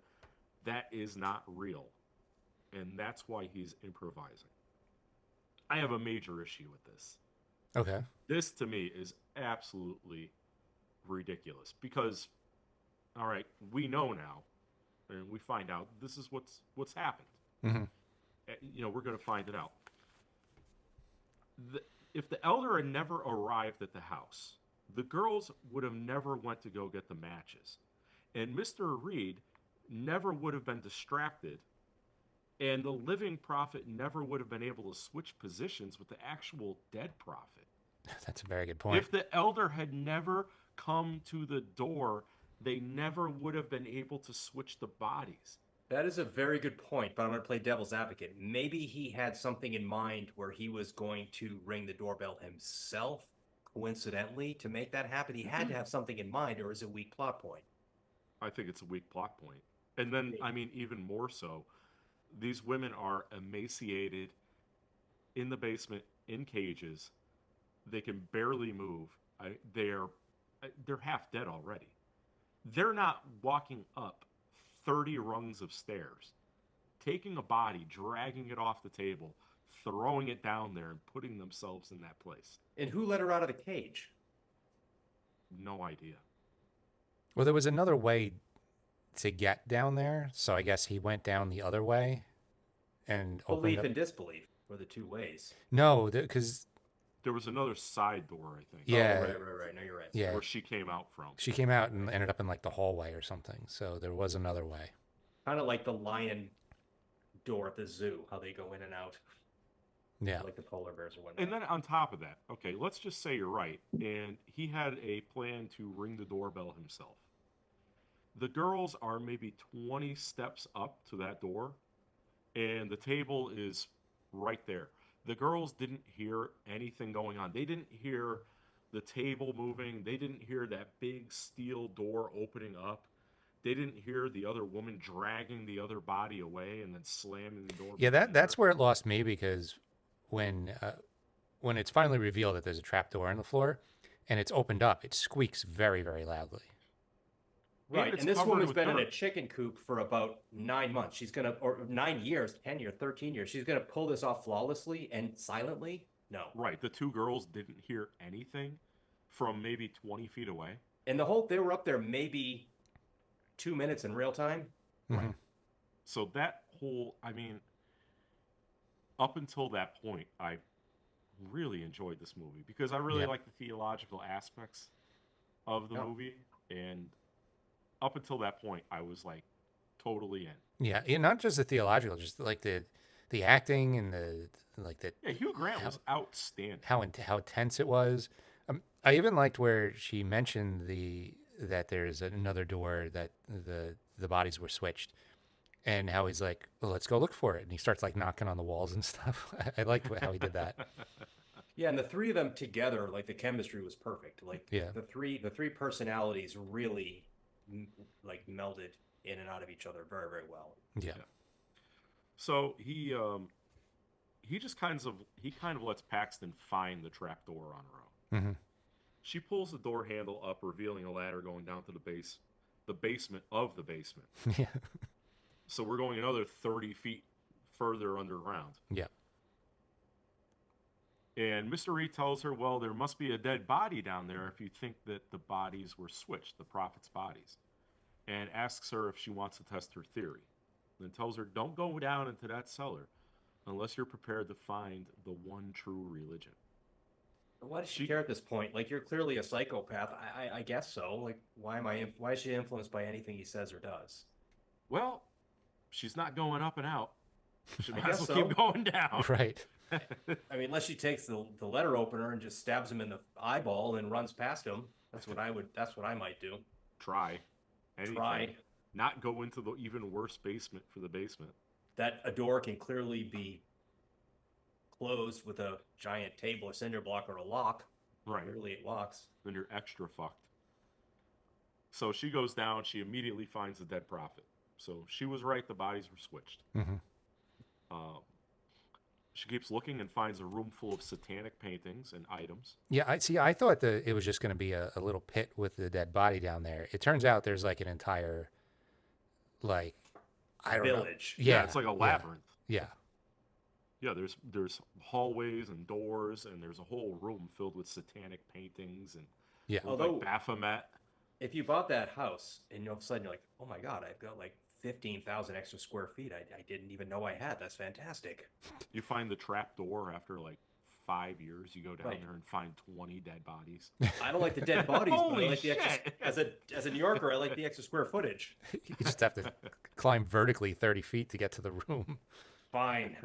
that is not real, and that's why he's improvising. I have a major issue with this. Okay. This, to me, is absolutely ridiculous because, all right, we know now, and we find out this is what's happened. Mm-hmm. You know, we're going to find it out. If the elder had never arrived at the house, the girls would have never went to go get the matches, and Mr. Reed never would have been distracted, and the living prophet never would have been able to switch positions with the actual dead prophet. That's a very good point. If the elder had never come to the door, they never would have been able to switch the bodies. That is a very good point, but I'm going to play devil's advocate. Maybe he had something in mind where he was going to ring the doorbell himself, coincidentally, to make that happen. He had to have something in mind, or is it a weak plot point? I think it's a weak plot point. And then, I mean, even more so, these women are emaciated in the basement in cages. They can barely move. They're half dead already. They're not walking up 30 rungs of stairs, taking a body, dragging it off the table, throwing it down there, and putting themselves in that place. And who let her out of the cage? No idea. Well, there was another way to get down there, so I guess he went down the other way and Belief and disbelief were the two ways. No, because there was another side door, I think. Yeah. Oh, right. No, you're right. Yeah. Where she came out from. She came out and ended up in like the hallway or something. So there was another way. Kind of like the lion door at the zoo, how they go in and out. Yeah. Like the polar bears or whatnot. And then on top of that, okay, let's just say you're right. And he had a plan to ring the doorbell himself. The girls are maybe 20 steps up to that door, and the table is right there. The girls didn't hear anything going on. They didn't hear the table moving. They didn't hear that big steel door opening up. They didn't hear the other woman dragging the other body away and then slamming the door. Yeah, that's where it lost me, because when it's finally revealed that there's a trap door in the floor and it's opened up, it squeaks very, very loudly. Right, and this woman's been in a chicken coop for about 9 months. Or 9 years, 10 years, 13 years. She's gonna pull this off flawlessly and silently? No. Right, the two girls didn't hear anything from maybe 20 feet away. And they were up there maybe 2 minutes in real time. Mm-hmm. Right. So that whole, I mean, up until that point, I really enjoyed this movie because I really like the theological aspects of the movie, and up until that point, I was like totally in. Yeah, not just the theological, just like the acting and Yeah, Hugh Grant was outstanding. How tense it was. I even liked where she mentioned that there's another door that the bodies were switched, and how he's like, well, let's go look for it, and he starts like knocking on the walls and stuff. I liked how he did that. Yeah, and the three of them together, like the chemistry was perfect. Like the three personalities really like melded in and out of each other very, very well. Yeah. So he just kind of lets Paxton find the trapdoor on her own. Mm-hmm. She pulls the door handle up, revealing a ladder going down to the basement of the basement. Yeah. So we're going another 30 feet further underground. Yeah. And Mr. Reed tells her, well, there must be a dead body down there if you think that the bodies were switched, the prophet's bodies, and asks her if she wants to test her theory. Then tells her, don't go down into that cellar unless you're prepared to find the one true religion. Why does she care at this point? Like, you're clearly a psychopath. I guess so. Like, why is she influenced by anything he says or does? Well, she's not going up and out. She might I as guess well keep going down. Right. I mean, unless she takes the letter opener and just stabs him in the eyeball and runs past him. That's what I might do. Try. Anything. Try. Not go into the even worse basement for the basement. That a door can clearly be closed with a giant table, a cinder block, or a lock. Right. Clearly it locks. Then you're extra fucked. So she goes down. She immediately finds the dead prophet. So she was right. The bodies were switched. Um, she keeps looking and finds a room full of satanic paintings and items. Yeah, I thought that it was just going to be a little pit with the dead body down there. It turns out there's like an entire, like, I don't Village. know. Yeah, it's like a labyrinth. Yeah. Yeah, there's hallways and doors, and there's a whole room filled with satanic paintings and Yeah. like Baphomet. If you bought that house and all of a sudden you're like, oh my God, I've got like 15,000 extra square feet I didn't even know I had. That's fantastic. You find the trap door after like 5 years. You go down Right. there and find 20 dead bodies. I don't like the dead bodies, but I Holy like the extra, shit. as a New Yorker, I like the extra square footage. You just have to climb vertically 30 feet to get to the room. Fine.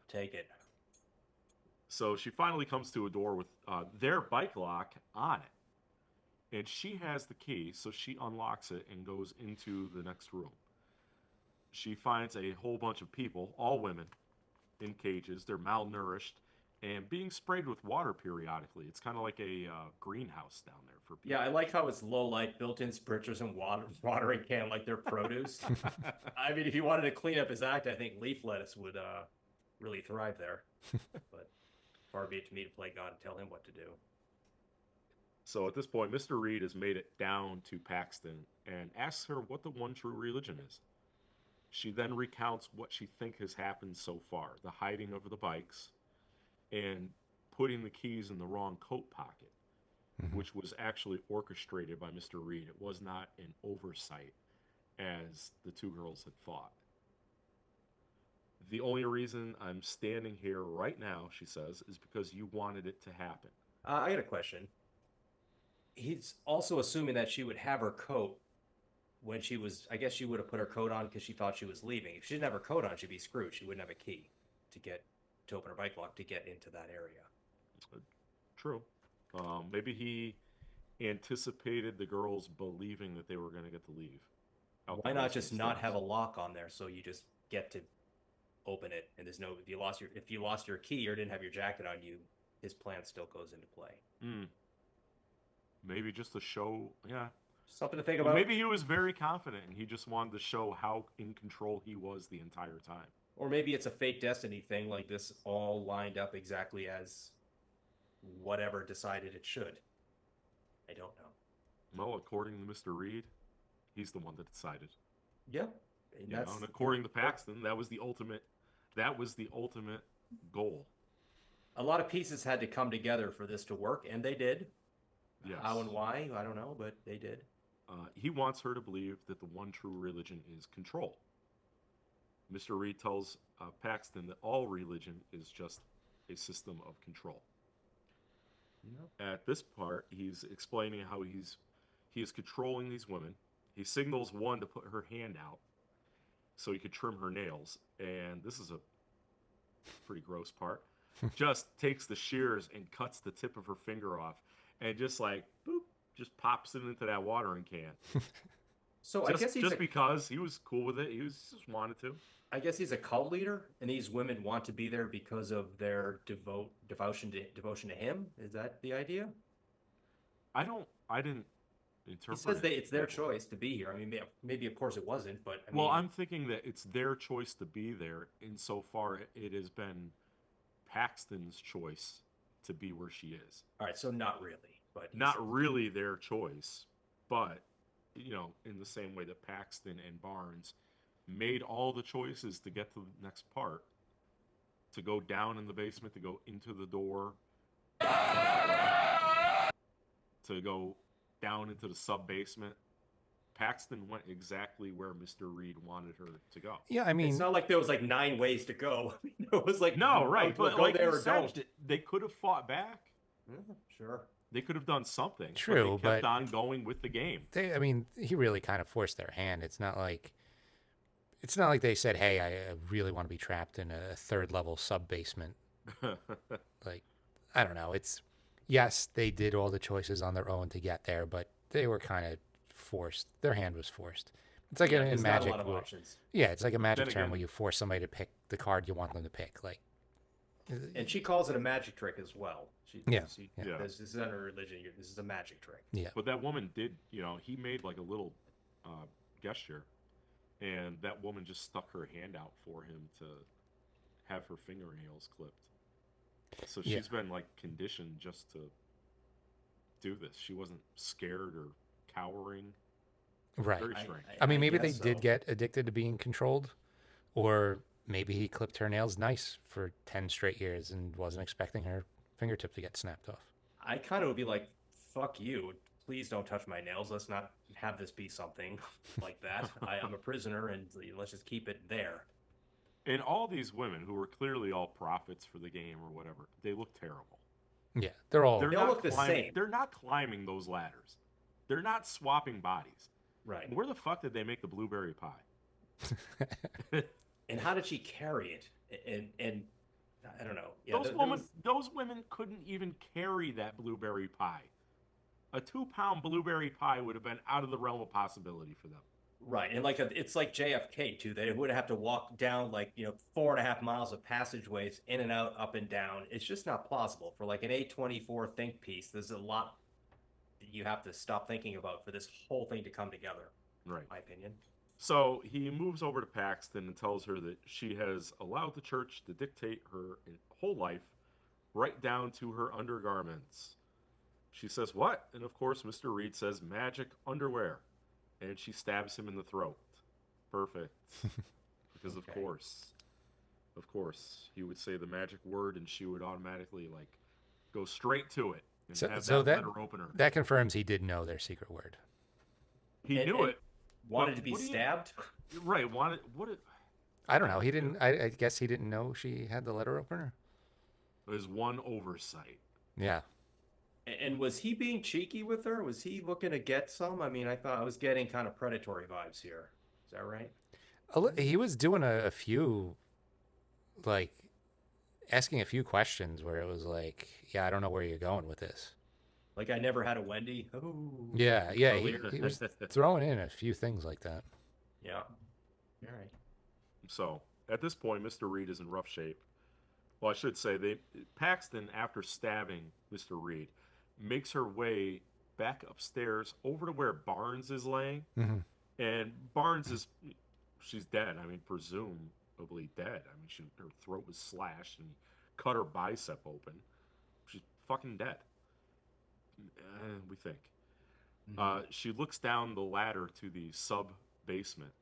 Take it. So she finally comes to a door with their bike lock on it. And she has the key, so she unlocks it and goes into the next room. She finds a whole bunch of people, all women, in cages. They're malnourished and being sprayed with water periodically. It's kind of like a greenhouse down there for people. Yeah, I like how it's low light, built-in sprinklers and watering can like they're produce. I mean, if you wanted to clean up his act, I think leaf lettuce would really thrive there. But far be it to me to play God and tell him what to do. So at this point, Mr. Reed has made it down to Paxton and asks her what the one true religion is. She then recounts what she thinks has happened so far, the hiding of the bikes and putting the keys in the wrong coat pocket, which was actually orchestrated by Mr. Reed. It was not an oversight, as the two girls had thought. The only reason I'm standing here right now, she says, is because you wanted it to happen. I got a question. He's also assuming that she would have her coat when she was, I guess she would have put her coat on because she thought she was leaving. If she didn't have her coat on, she'd be screwed. She wouldn't have a key to open her bike lock to get into that area. True. Maybe he anticipated the girls believing that they were going to get to leave. Why not just not have a lock on there so you just get to open it and there's no, if you lost your key or didn't have your jacket on you, his plan still goes into play. Maybe just to show, yeah. Something to think about. Maybe he was very confident and he just wanted to show how in control he was the entire time. Or maybe it's a fate destiny thing, like this all lined up exactly as whatever decided it should. I don't know. Well, according to Mr. Reed, he's the one that decided. Yeah. And according to Paxton, that was the ultimate goal. A lot of pieces had to come together for this to work, and they did. Yes. How and why, I don't know, but they did. He wants her to believe that the one true religion is control. Mr. Reed tells Paxton that all religion is just a system of control. Yep. At this part, he's explaining how he is controlling these women. He signals one to put her hand out so he could trim her nails. And this is a pretty gross part. Just takes the shears and cuts the tip of her finger off and just like, boop, just pops it into that watering can. So just, I guess just because he was cool with it, he just wanted to. I guess he's a cult leader, and these women want to be there because of their devotion to him. Is that the idea? I didn't interpret. He says that it's their choice to be here. I mean, maybe of course it wasn't, but I mean, well, I'm thinking that it's their choice to be there. Insofar, it has been Paxton's choice to be where she is. All right, so not really, but not really their choice, but in the same way that Paxton and Barnes made all the choices to get to the next part, to go down in the basement, to go into the door, to go down into the sub-basement. Paxton went exactly where Mr. Reed wanted her to go. Yeah, I mean, it's not like there was like 9 ways to go. It was like, no, right, but go like there you or said, don't. they could have fought back. Sure. They could have done something. True, but they kept on going with the game. He really kind of forced their hand. It's not like they said, "Hey, I really want to be trapped in a 3rd level sub basement." Like, I don't know. Yes, they did all the choices on their own to get there, but they were kind of forced. Their hand was forced. It's like in Magic. Not a lot of options. Yeah, it's like a Magic term where you force somebody to pick the card you want them to pick. Like, And she calls it a magic trick as well. Yeah. This is not a religion. This is a magic trick. Yeah. But that woman did, he made like a little gesture, and that woman just stuck her hand out for him to have her fingernails clipped. So she's been like conditioned just to do this. She wasn't scared or cowering. Right. Very strange. I mean, maybe they did get addicted to being controlled, or maybe he clipped her nails nice for 10 straight years and wasn't expecting her fingertip to get snapped off. I kind of would be like, fuck you. Please don't touch my nails. Let's not have this be something like that. I'm a prisoner, and let's just keep it there. And all these women who were clearly all prophets for the game or whatever, they look terrible. Yeah, they all look the same. They're not climbing those ladders. They're not swapping bodies. Right. Where the fuck did they make the blueberry pie? And how did she carry it? And I don't know. Yeah, those women couldn't even carry that blueberry pie. A 2-pound blueberry pie would have been out of the realm of possibility for them. Right, and it's like JFK too. They would have to walk down 4.5 miles of passageways in and out, up and down. It's just not plausible for like an A24 think piece. There's a lot that you have to stop thinking about for this whole thing to come together. Right, in my opinion. So he moves over to Paxton and tells her that she has allowed the church to dictate her whole life, right down to her undergarments. She says, "What?" And of course, Mr. Reed says, "Magic underwear." And she stabs him in the throat. Perfect. Because of course, he would say the magic word and she would automatically go straight to it and have that letter opener. That confirms he did know their secret word. He knew it. Wanted to be stabbed? Right. I don't know. He didn't. I guess he didn't know she had the letter opener. There's one oversight. Yeah. And was he being cheeky with her? Was he looking to get some? I mean, I thought I was getting kind of predatory vibes here. Is that right? He was doing a few, asking a few questions where it was like, yeah, I don't know where you're going with this. Like, I never had a Wendy. Oh. Yeah. He was throwing in a few things like that. Yeah. All right. So, at this point, Mr. Reed is in rough shape. Well, I should say, Paxton, after stabbing Mr. Reed, makes her way back upstairs over to where Barnes is laying. Mm-hmm. And Barnes she's dead. I mean, presumably dead. I mean, her throat was slashed and cut her bicep open. She's fucking dead. We think. Mm-hmm. She looks down the ladder to the sub-basement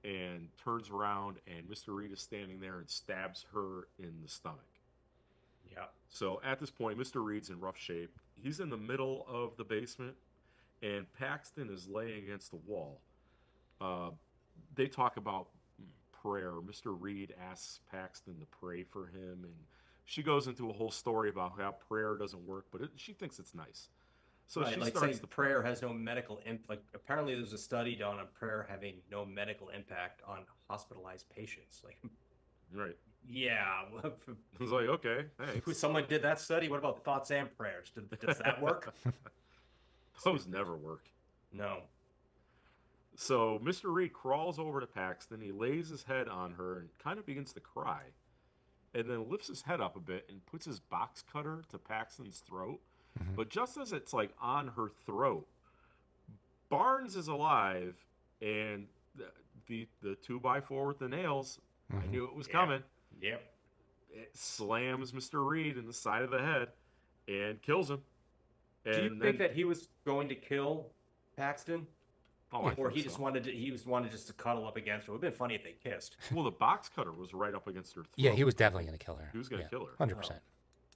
and turns around, and Mr. Reed is standing there and stabs her in the stomach. Yeah. So at this point, Mr. Reed's in rough shape. He's in the middle of the basement, and Paxton is laying against the wall. They talk about prayer. Mr. Reed asks Paxton to pray for him, and she goes into a whole story about how prayer doesn't work, but she thinks it's nice. So right, she like starts saying prayer has no medical impact. Apparently, there's a study done on prayer having no medical impact on hospitalized patients. Right. Yeah. I was like, okay, thanks. Someone did that study. What about thoughts and prayers? Does that work? Those never work. No. So Mr. Reed crawls over to Paxton. He lays his head on her and kind of begins to cry, and then lifts his head up a bit and puts his box cutter to Paxton's throat. Mm-hmm. But just as it's on her throat, Barnes is alive, and the 2x4 with the nails, mm-hmm. I knew it was coming. Yep. It slams Mr. Reed in the side of the head and kills him. Do you think that he was going to kill Paxton? Oh, or he just wanted just to cuddle up against her? It would have been funny if they kissed. Well, the box cutter was right up against her throat. Yeah, he was definitely going to kill her. He was going to kill her. 100%.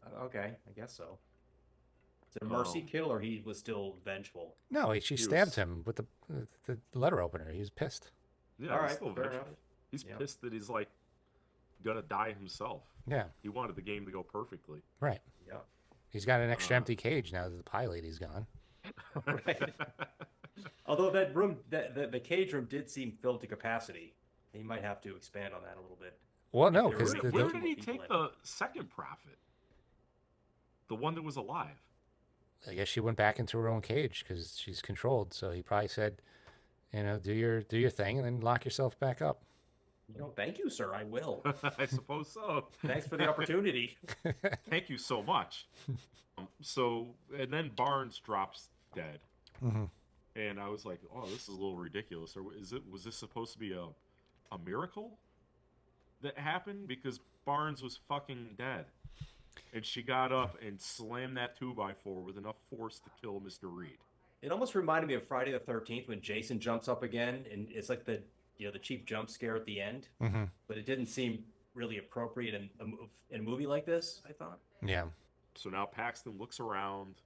Oh. Okay, I guess so. Is it a mercy kill, or he was still vengeful? No, she stabbed him with the letter opener. He was pissed. Yeah, all right, still fair vengeful. enough. He's pissed that he's gonna die himself. Yeah. He wanted the game to go perfectly. Right. Yeah. He's got an extra empty cage now that the pie lady's gone. Right. Although that room, the cage room did seem filled to capacity. He might have to expand on that a little bit. Well, no, because where did he take the second prophet? The one that was alive. I guess she went back into her own cage because she's controlled. So he probably said, do your thing and then lock yourself back up. Thank you, sir. I will. I suppose so. Thanks for the opportunity. Thank you so much. And then Barnes drops dead. Mm-hmm. And I was like, oh, this is a little ridiculous. Or was this supposed to be a miracle that happened? Because Barnes was fucking dead. And she got up and slammed that 2x4 with enough force to kill Mr. Reed. It almost reminded me of Friday the 13th when Jason jumps up again, and it's like the cheap jump scare at the end. Mm-hmm. But it didn't seem really appropriate in a movie like this, I thought. Yeah. So now Paxton looks around.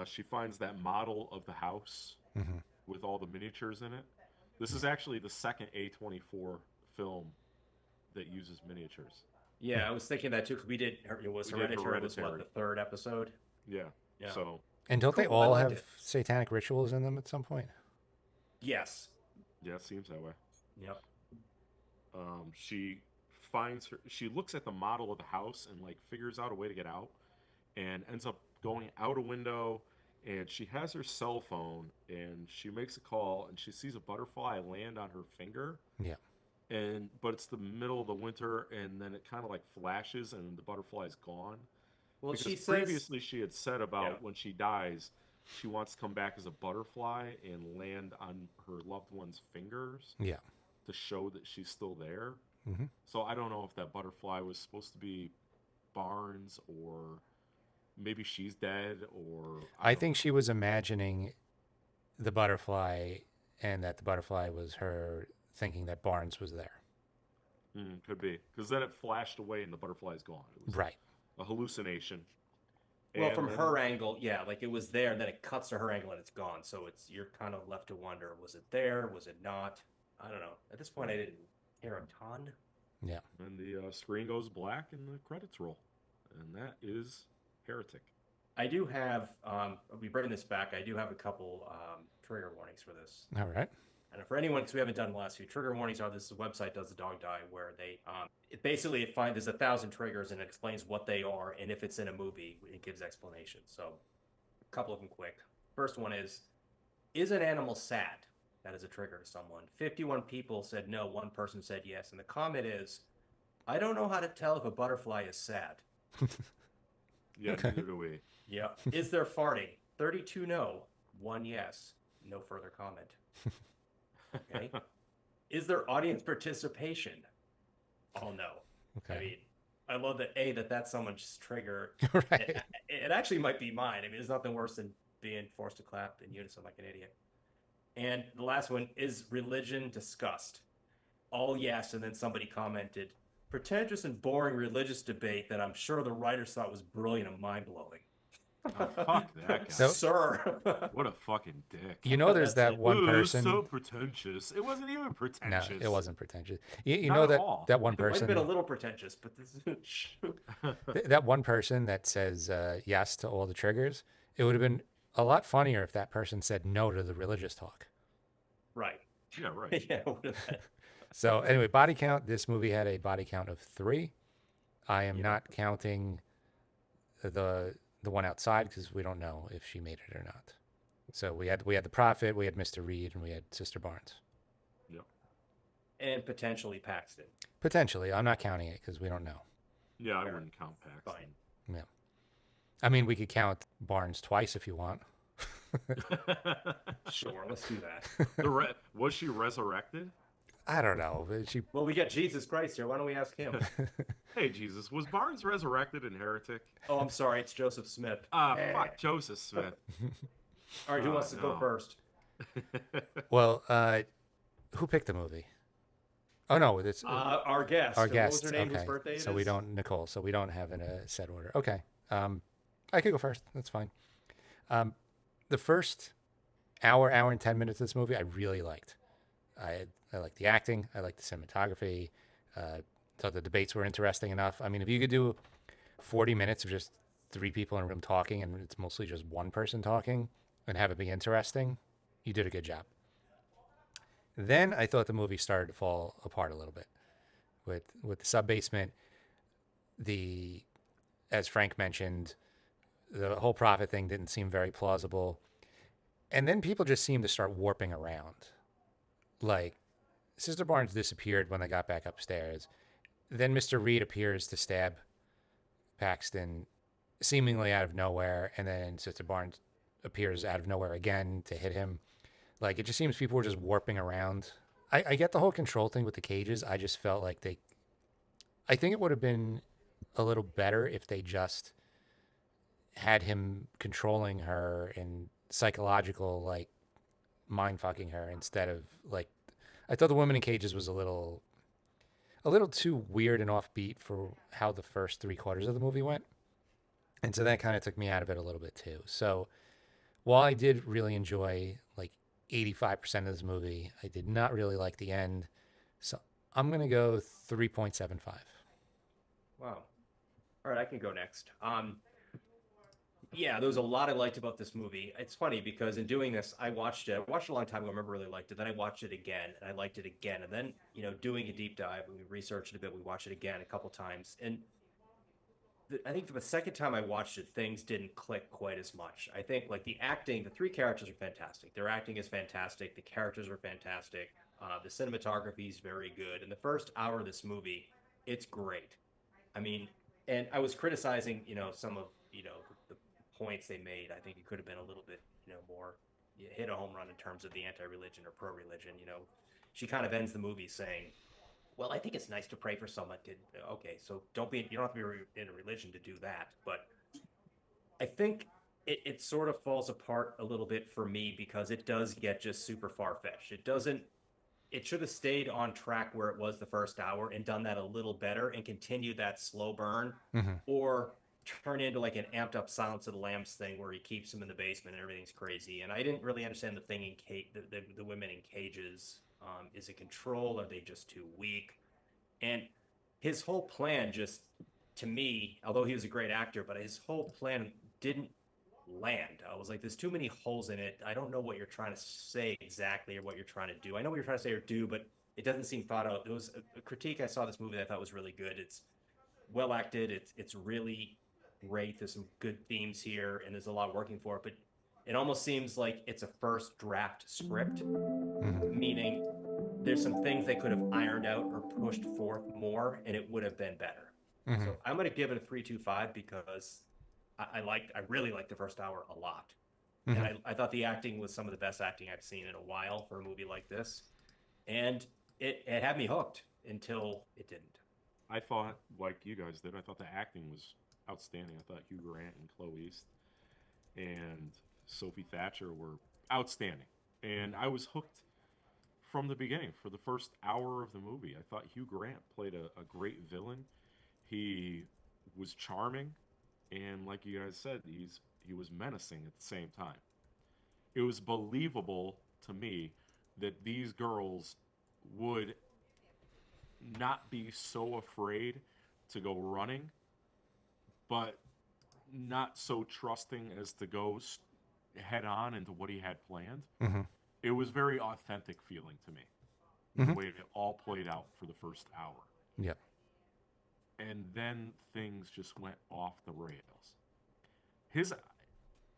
She finds that model of the house Mm-hmm. with all the miniatures in it. This is actually the second A24 film that uses miniatures. Yeah, I was thinking that too, because Hereditary was what, Hereditary. the third episode? Yeah. Yeah. So. And don't they Cool, I all liked have it. satanic rituals in them at some point? Yes. Yeah, it seems that way. Yep. She looks at the model of the house and like figures out a way to get out, and ends up going out a window. And she has her cell phone, and she makes a call, and she sees a butterfly land on her finger. Yeah. But it's the middle of the winter, and then it kind of like flashes, and the butterfly's gone. Well, Because she says previously she had said about Yeah. when she dies, she wants to come back as a butterfly and land on her loved one's fingers Yeah. to show that she's still there. Mm-hmm. So I don't know if that butterfly was supposed to be Barnes, or maybe she's dead, or I don't think she was imagining the butterfly, and that the butterfly was her thinking that Barnes was there. could be, because then it flashed away and the butterfly's gone. It was Right. a hallucination. Well, And from then- her angle, yeah, like it was there, and then it cuts to her angle, and it's gone. So you're kind of left to wonder: was it there? Was it not? I don't know. At this point, I didn't care a ton. Yeah. And the screen goes black and the credits roll, and that is Heretic. I do have. I'll be bringing this back. I do have a couple trigger warnings for this. All right. And for anyone, because we haven't done the last few, trigger warnings are this website does the dog die, where they it finds there's 1,000 triggers and it explains what they are, and if it's in a movie, it gives explanation. So, a couple of them quick. First one is an animal sad? That is a trigger to someone. 51 people said no. One person said yes, and the comment is, I don't know how to tell if a butterfly is sad. Yeah, Okay. neither do we. Yeah. Is there farting? 32 no. 1 yes. No further comment. Okay. Is there audience participation? All no. Okay. I mean, I love that that's someone's trigger. Right. It actually might be mine. I mean, there's nothing worse than being forced to clap in unison like an idiot. And the last one is religion discussed. All yes, and then somebody commented, pretentious and boring religious debate that I'm sure the writers thought was brilliant and mind-blowing. Oh, fuck that guy. So- Sir. What a fucking dick. You know, there's that That's it. one Ooh, person. so pretentious. It wasn't even No, pretentious. it wasn't pretentious. You Not know at that all. that one It might have person, been a little pretentious, but this is... that one person that says yes to all the triggers. It would have been a lot funnier if that person said no to the religious talk. Right. Yeah, right. Yeah, it would have been. So anyway, body count. This movie had a body count of 3. I am Yeah. not counting the one outside because we don't know if she made it or not. So we had the Prophet, we had Mr. Reed, and we had Sister Barnes. And potentially Paxton. Potentially, I'm not counting it because we don't know. Yeah, I wouldn't count Paxton. Fine. I mean, we could count Barnes twice if you want. Sure, let's do that. Was she resurrected? I don't know. But she Well, we got Jesus Christ here. Why don't we ask him? Hey, Jesus, was Barnes resurrected in Heretic? Oh, I'm sorry. It's Joseph Smith. Fuck Joseph Smith. All right, who wants to go no. first? well, who picked the movie? Oh no, it's Our guest. our What guest. was her name? Okay, Whose birthday it so we is? don't Nicole. So we don't have in a set order. Okay, I could go first. That's fine. The first hour and 10 minutes of this movie, I really liked. I liked the acting. I liked the cinematography. Thought the debates were interesting enough. I mean, if you could do 40 minutes of just 3 people in a room talking, and it's mostly just one person talking, and have it be interesting, you did a good job. Then I thought the movie started to fall apart a little bit with the sub-basement. As Frank mentioned, the whole Prophet thing didn't seem very plausible. And then people just seemed to start warping around. Like, Sister Barnes disappeared when they got back upstairs. Then Mr. Reed appears to stab Paxton seemingly out of nowhere, and then Sister Barnes appears out of nowhere again to hit him. Like, it just seems people were just warping around. I get the whole control thing with the cages. I just felt like I think it would have been a little better if they just had him controlling her and psychological, like, mind fucking her instead of, like, I thought the woman in cages was a little too weird and offbeat for how the first 3/4 of the movie went. And so that kind of took me out of it a little bit too. So while I did really enjoy like 85% of this movie, I did not really like the end. So I'm going to go 3.75. Wow. All right, I can go next. Yeah, there was a lot I liked about this movie. It's funny because in doing this, I watched it. I watched it a long time ago. I remember really liked it. Then I watched it again, and I liked it again. And then, doing a deep dive, we researched it a bit. We watched it again a couple times, and I think for the second time I watched it, things didn't click quite as much. I think like the acting, the three characters are fantastic. Their acting is fantastic. The characters are fantastic. The cinematography is very good. In the first hour of this movie, it's great. I mean, and I was criticizing, some of, the points they made. I think it could have been a little bit, more hit a home run in terms of the anti-religion or pro-religion. She kind of ends the movie saying, well, I think it's nice to pray for someone to, okay, so you don't have to be in a religion to do that. But I think it sort of falls apart a little bit for me because it does get just super far-fetched. It should have stayed on track where it was the first hour and done that a little better and continued that slow burn, or turn into like an amped up Silence of the Lambs thing where he keeps them in the basement and everything's crazy. And I didn't really understand the thing the women in cages. Is it control? Are they just too weak? And his whole plan just, to me, although he was a great actor, but his whole plan didn't land. I was like, there's too many holes in it. I don't know what you're trying to say exactly or what you're trying to do. I know what you're trying to say or do, but it doesn't seem thought out. There was a critique I saw this movie that I thought was really good. It's well acted. It's really great. There's some good themes here, and there's a lot working for it. But it almost seems like it's a first draft script, meaning there's some things they could have ironed out or pushed forth more, and it would have been better. So I'm going to give it a 3.25 because I really liked the first hour a lot. And I thought the acting was some of the best acting I've seen in a while for a movie like this. And it had me hooked until it didn't. I thought, like you guys did, I thought the acting was outstanding. I thought Hugh Grant and Chloe East and Sophie Thatcher were outstanding. And I was hooked from the beginning. For the first hour of the movie, I thought Hugh Grant played a great villain. He was charming, and like you guys said, he was menacing at the same time. It was believable to me that these girls would not be so afraid to go running, but not so trusting as to go head on into what he had planned. It was very authentic feeling to me, the way it all played out for the first hour. Yep. And then things just went off the rails.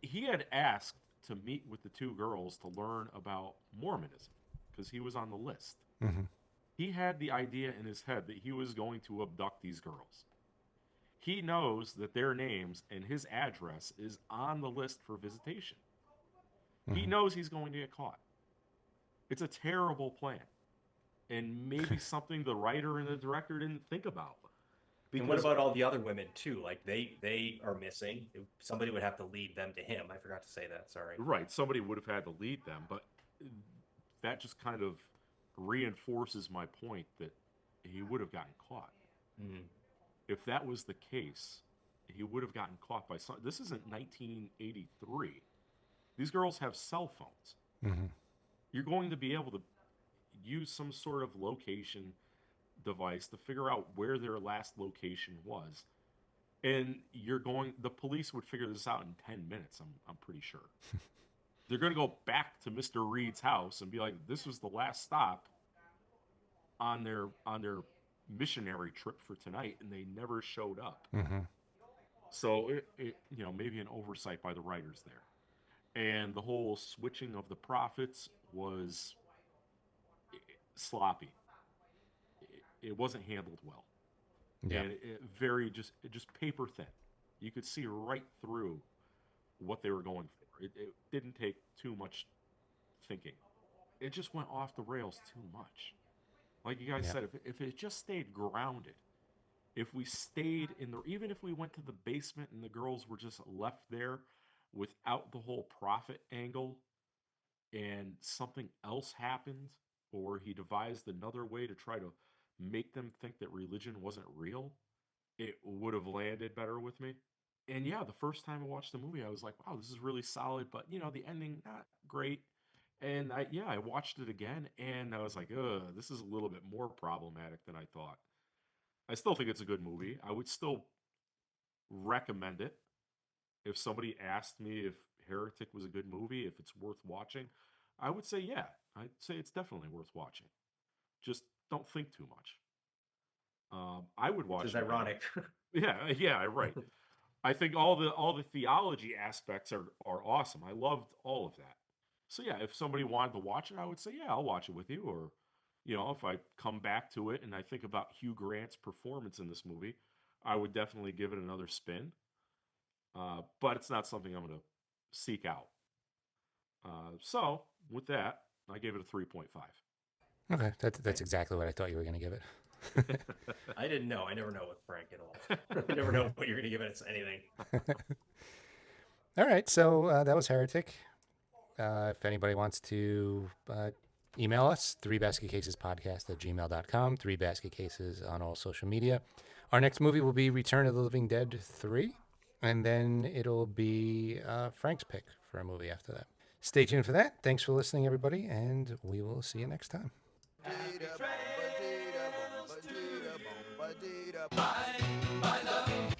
He had asked to meet with the two girls to learn about Mormonism because he was on the list. He had the idea in his head that he was going to abduct these girls. He knows that their names and his address is on the list for visitation. He knows he's going to get caught. It's a terrible plan. And maybe something the writer and the director didn't think about. Because, and what about all the other women too? Like they are missing. Somebody would have to lead them to him. I forgot to say that. Sorry. Right. Somebody would have had to lead them, but that just kind of reinforces my point that he would have gotten caught. If that was the case, he would have gotten caught by some. This isn't 1983. These girls have cell phones. You're going to be able to use some sort of location device to figure out where their last location was. And the police would figure this out in 10 minutes, I'm pretty sure. They're going to go back to Mr. Reed's house and be like, this was the last stop on their missionary trip for tonight, and they never showed up. So it maybe an oversight by the writers there. And the whole switching of the prophets was sloppy. it wasn't handled well. Yeah. And it just paper thin. You could see right through what they were going for. It didn't take too much thinking. It just went off the rails too much. Like you guys Yeah. said, if it just stayed grounded, if we stayed even if we went to the basement and the girls were just left there without the whole prophet angle, and something else happened, or he devised another way to try to make them think that religion wasn't real, it would have landed better with me. And yeah, the first time I watched the movie, I was like, wow, this is really solid, but the ending, not great. And I watched it again and I was like, this is a little bit more problematic than I thought. I still think it's a good movie. I would still recommend it. If somebody asked me if Heretic was a good movie, if it's worth watching, I would say, yeah, I'd say it's definitely worth watching. Just don't think too much. I would watch Which is it again. ironic. Yeah, right. I think all the theology aspects are awesome. I loved all of that. So yeah, if somebody wanted to watch it, I would say, yeah, I'll watch it with you. Or, if I come back to it and I think about Hugh Grant's performance in this movie, I would definitely give it another spin. But it's not something I'm going to seek out. So with that, I gave it a 3.5. Okay, that's exactly what I thought you were going to give it. I didn't know. I never know with Frank at all. I never know what you're going to give it. It's anything. All right, so that was Heretic. If anybody wants to email us, 3basketcasespodcast@gmail.com, 3basketcases on all social media. Our next movie will be Return of the Living Dead 3, and then it'll be Frank's pick for a movie after that. Stay tuned for that. Thanks for listening, everybody, and we will see you next time. My love.